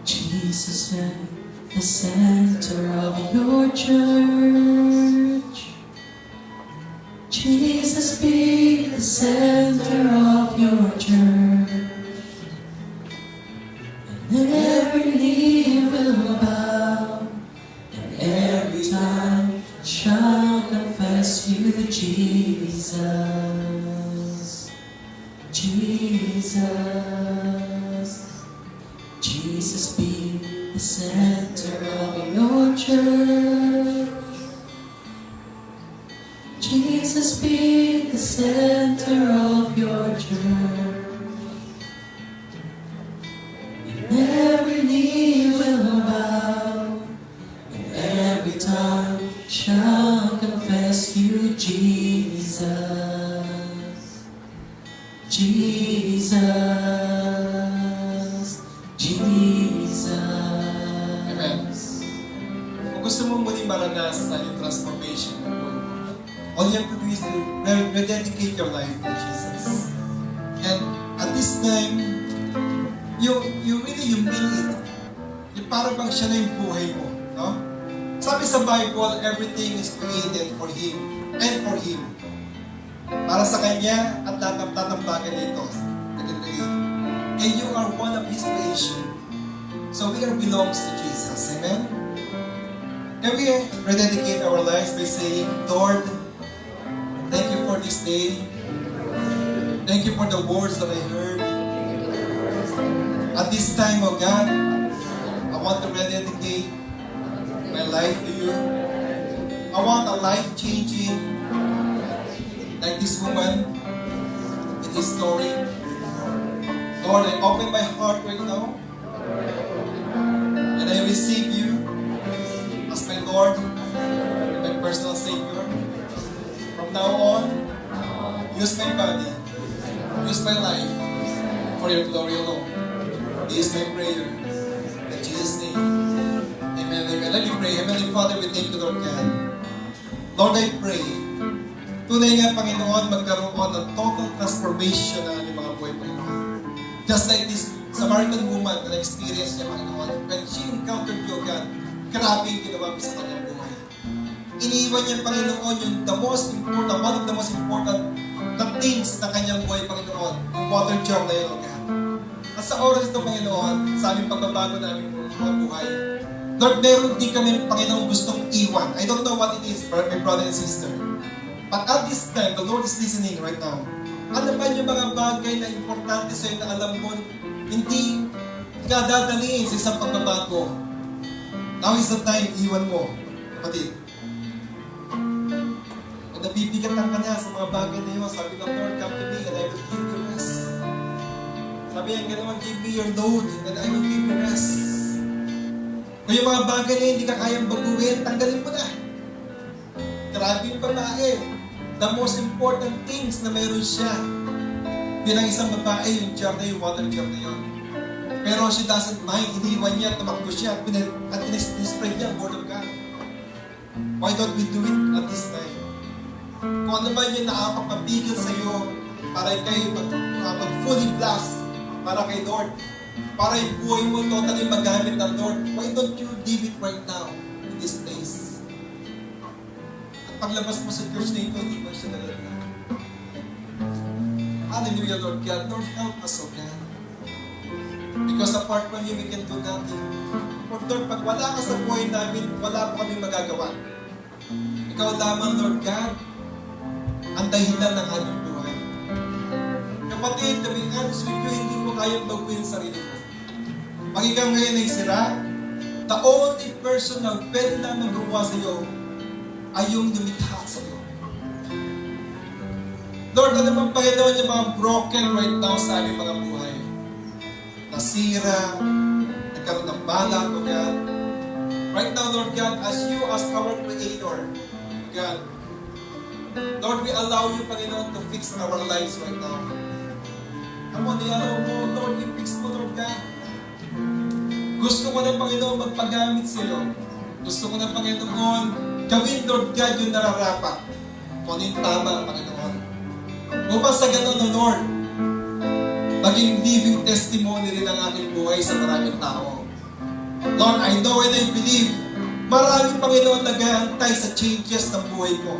Jesus at the center of your church. Jesus be the center of your church. And every knee will bow, and every tongue shall confess you, Jesus. Jesus. Jesus be the center of your church. Jesus be the center of your church. And every knee will bow, and every tongue shall confess you, Jesus. Jesus, Jesus. Amen. Kung gusto mong muling maranasan yung transformation ng buhay mo, all you have to do is to rededicate your life to Jesus. And at this time, you mean it. Yung parang bang siya na yung buhay mo. No? Sabi sa Bible, everything is created for Him and for Him. Para sa Kanya at tatambagan nito. And you are one of His creation. So we are belongs to Jesus. Amen? Can we rededicate our lives by saying, Lord, thank you for this day. Thank you for the words that I heard. At this time, oh God, I want to rededicate my life to you. I want a life-changing, like this woman in this story. Lord, I open my heart right now, and I receive you as my Lord and my personal Savior. From now on, use my body, use my life for your glory alone. This is my prayer. In Jesus' name. Amen, amen. Let me pray. Heavenly Father, we thank you, Lord God. Lord, I pray. Tunay nga, Panginoon, magkaroon ng total transformation ng aming mga buhay, Panginoon. Just like this Samaritan woman na experience niya, Panginoon, when she encountered you, God, grabe yung ginawa mo sa kanyang buhay. Iniiwan niya, Panginoon, yung the most important, one of the most important things na kanyang buhay, Panginoon, yung water jar na yun, God. At sa oras ito, Panginoon, sa aming pagbabago na aming mga buhay, Lord, meron din kami, Panginoon, gustong iwan. I don't know what it is, my brother and sister. But at this time, the Lord is listening right now. Ano ba yung mga bagay na importante sa'yo na alam mo, hindi ka dadalhin sa isang pagbabago? Now is the time, iwan mo, kapatid. Kung nabibigatan ka na sa mga bagay na yun, sabi ng Lord, come to me and I will give you rest. Sabi niya, ganoon, give me your load and I will give you rest. Kung yung mga bagay na hindi ka kayang baguhin, tanggalin mo na. Grabe yung babae. The most important things na meron siya bilang isang babae, yung jar na yung water jar na yun. Pero she doesn't mind. Iniwan niya, tumakbo siya, at in-spread niya ang word of God. Why don't we do it at this time? Kung ano ba yung nakapagpapigil sa iyo para kayo mag-fully blast para kay Lord, para yung buhay mo totally magamit ng Lord, why don't you leave it right now in this place? Paglabas mo sa church na ito, hindi mo siya nalala. Hallelujah, Lord God. Lord, help us, O God. Because apart from you, we can do nothing. Lord, pag wala ka sa buhay namin, wala po kami magagawa. Ikaw lamang, Lord God, ang dahilan ng aming buhay. Kapatid, to be honest with you, hindi mo kayang baguhin sa sarili mo. Pag ikaw ngayon ay sira, the only person na pwede lang magawa sa iyo ay yung lumikha sa iyo. Lord, ano bang Panginoon yung mga broken right now sa aming mga buhay? Nasira, nagkaroon ng balak, O God. Right now, Lord God, as you as our Creator, God, Lord, we allow you, Panginoon, to fix our lives right now. Come on, i-allow mo, Lord, i-fix mo, Lord God. Gusto ko na, Panginoon, magpagamit sa iyo. Gusto ko na, Panginoon, gawin, Lord God, yung nararapat. Kung ano yung tama, Panginoon. Upang sa ganun, Lord, maging living testimony rin ang aking buhay sa maraming tao. Lord, I know and I believe, maraming, Panginoon, nag-aantay sa changes ng buhay ko.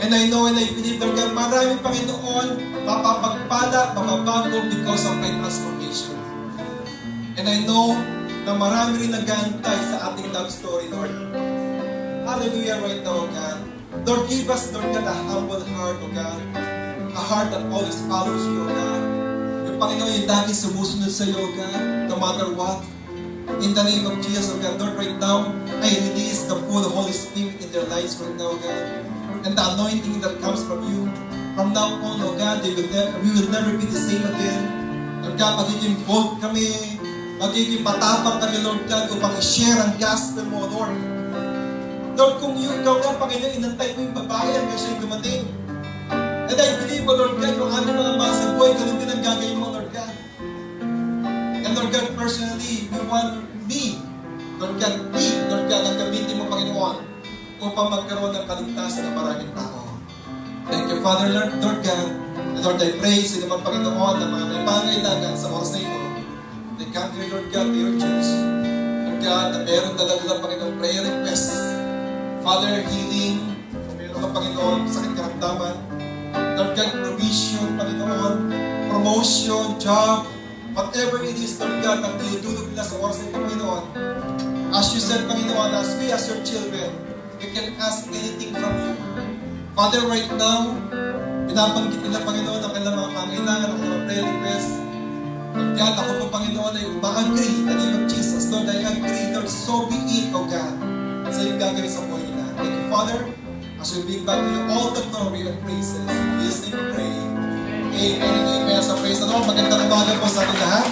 And I know and I believe, Lord God, maraming, Panginoon, mapapagpala, mababago because of my transformation. And I know na marami rin nag-aantay sa ating love story, Lord. Hallelujah right now, O God. Lord, give us, Lord God, a humble heart, O God. A heart that always follows you, O God. Yung Panginoon, yung lagi sumusunod sa iyo, O God, no matter what. In the name of Jesus, O God, Lord, right now, I release the full Holy Spirit in their lives right now, O God. And the anointing that comes from you. From now on, O God, we will never be the same again. Lord God, magiging bold kami, magiging matapang kami, Lord God, upang i-share ang gospel mo, Lord. Lord, kung ikaw nga, Panginoon, inantay mo yung babae hanggang siya'y dumating. And I believe, Lord God, yung aming mga mahal sa buhay, ganun din ang gagawin mo, Lord God. And Lord God, personally, we want me, Lord God, ang gamitin mo, Panginoon, upang magkaroon ng kaligtasan ng maraming tao. Thank you, Father, Lord God. And Lord, I pray sa naman, Panginoon, na mga may pangailangan sa oras na ito. They come here, Lord God, to your church. Lord God, na meron talaga, Panginoon, prayer request. Father, healing. Kung meron ka, Panginoon, sakit karamdaman. Lord God, provision, Panginoon, promotion, job, whatever it is, Lord God, ang tinutulog nila sa oras na ito, Panginoon. As you said, Panginoon, as we as your children, we can ask anything from you. Father, right now, pinabanggit nila, Panginoon, ang kanilang mga pangailangan, ang kanilang prayer request. Lord God, ako po, Panginoon, ay ma-agree in the name of Jesus. Lord, I agree, Lord, so be it, O God, sa iyong gagawin sa buhay nila. Thank you, Father, as we bring back to you all the glory and praises. In Jesus' name we pray. Amen and amen. So praise the Lord. Magandang umaga po sa ating lahat.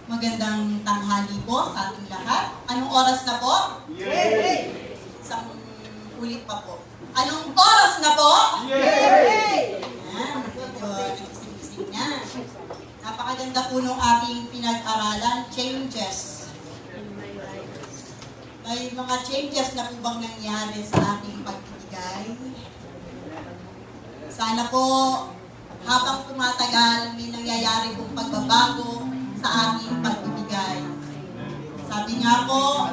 Magandang tanghali po sa ating lahat. Anong oras na po? Yay! Isang ulit pa po. Anong oras na po? Yay! Ayan, medyo nagising-gising na. Napakaganda po nung ating pinag-aralan, changes. May mga changes na po bang nangyari sa ating pagbibigay? Sana po, habang tumatagal, may nangyayari pong pagbabago sa ating pagbibigay. Sabi nga po,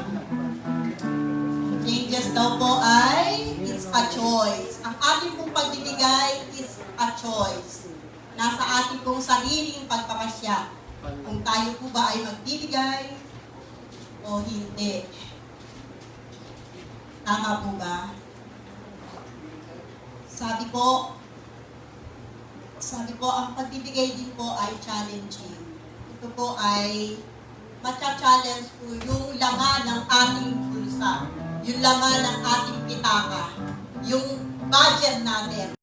changes daw po ay it's a choice. Ang ating pong pagbibigay is a choice. Nasa ating pong sariling pagpapasya. Kung tayo po ba ay magbibigay o hindi. Tama po ba? Sabi po, ang pagbibigay din po ay challenging. Ito po ay matcha-challenge po yung laman ng ating bulsa, yung laman ng ating pitaka, yung budget natin.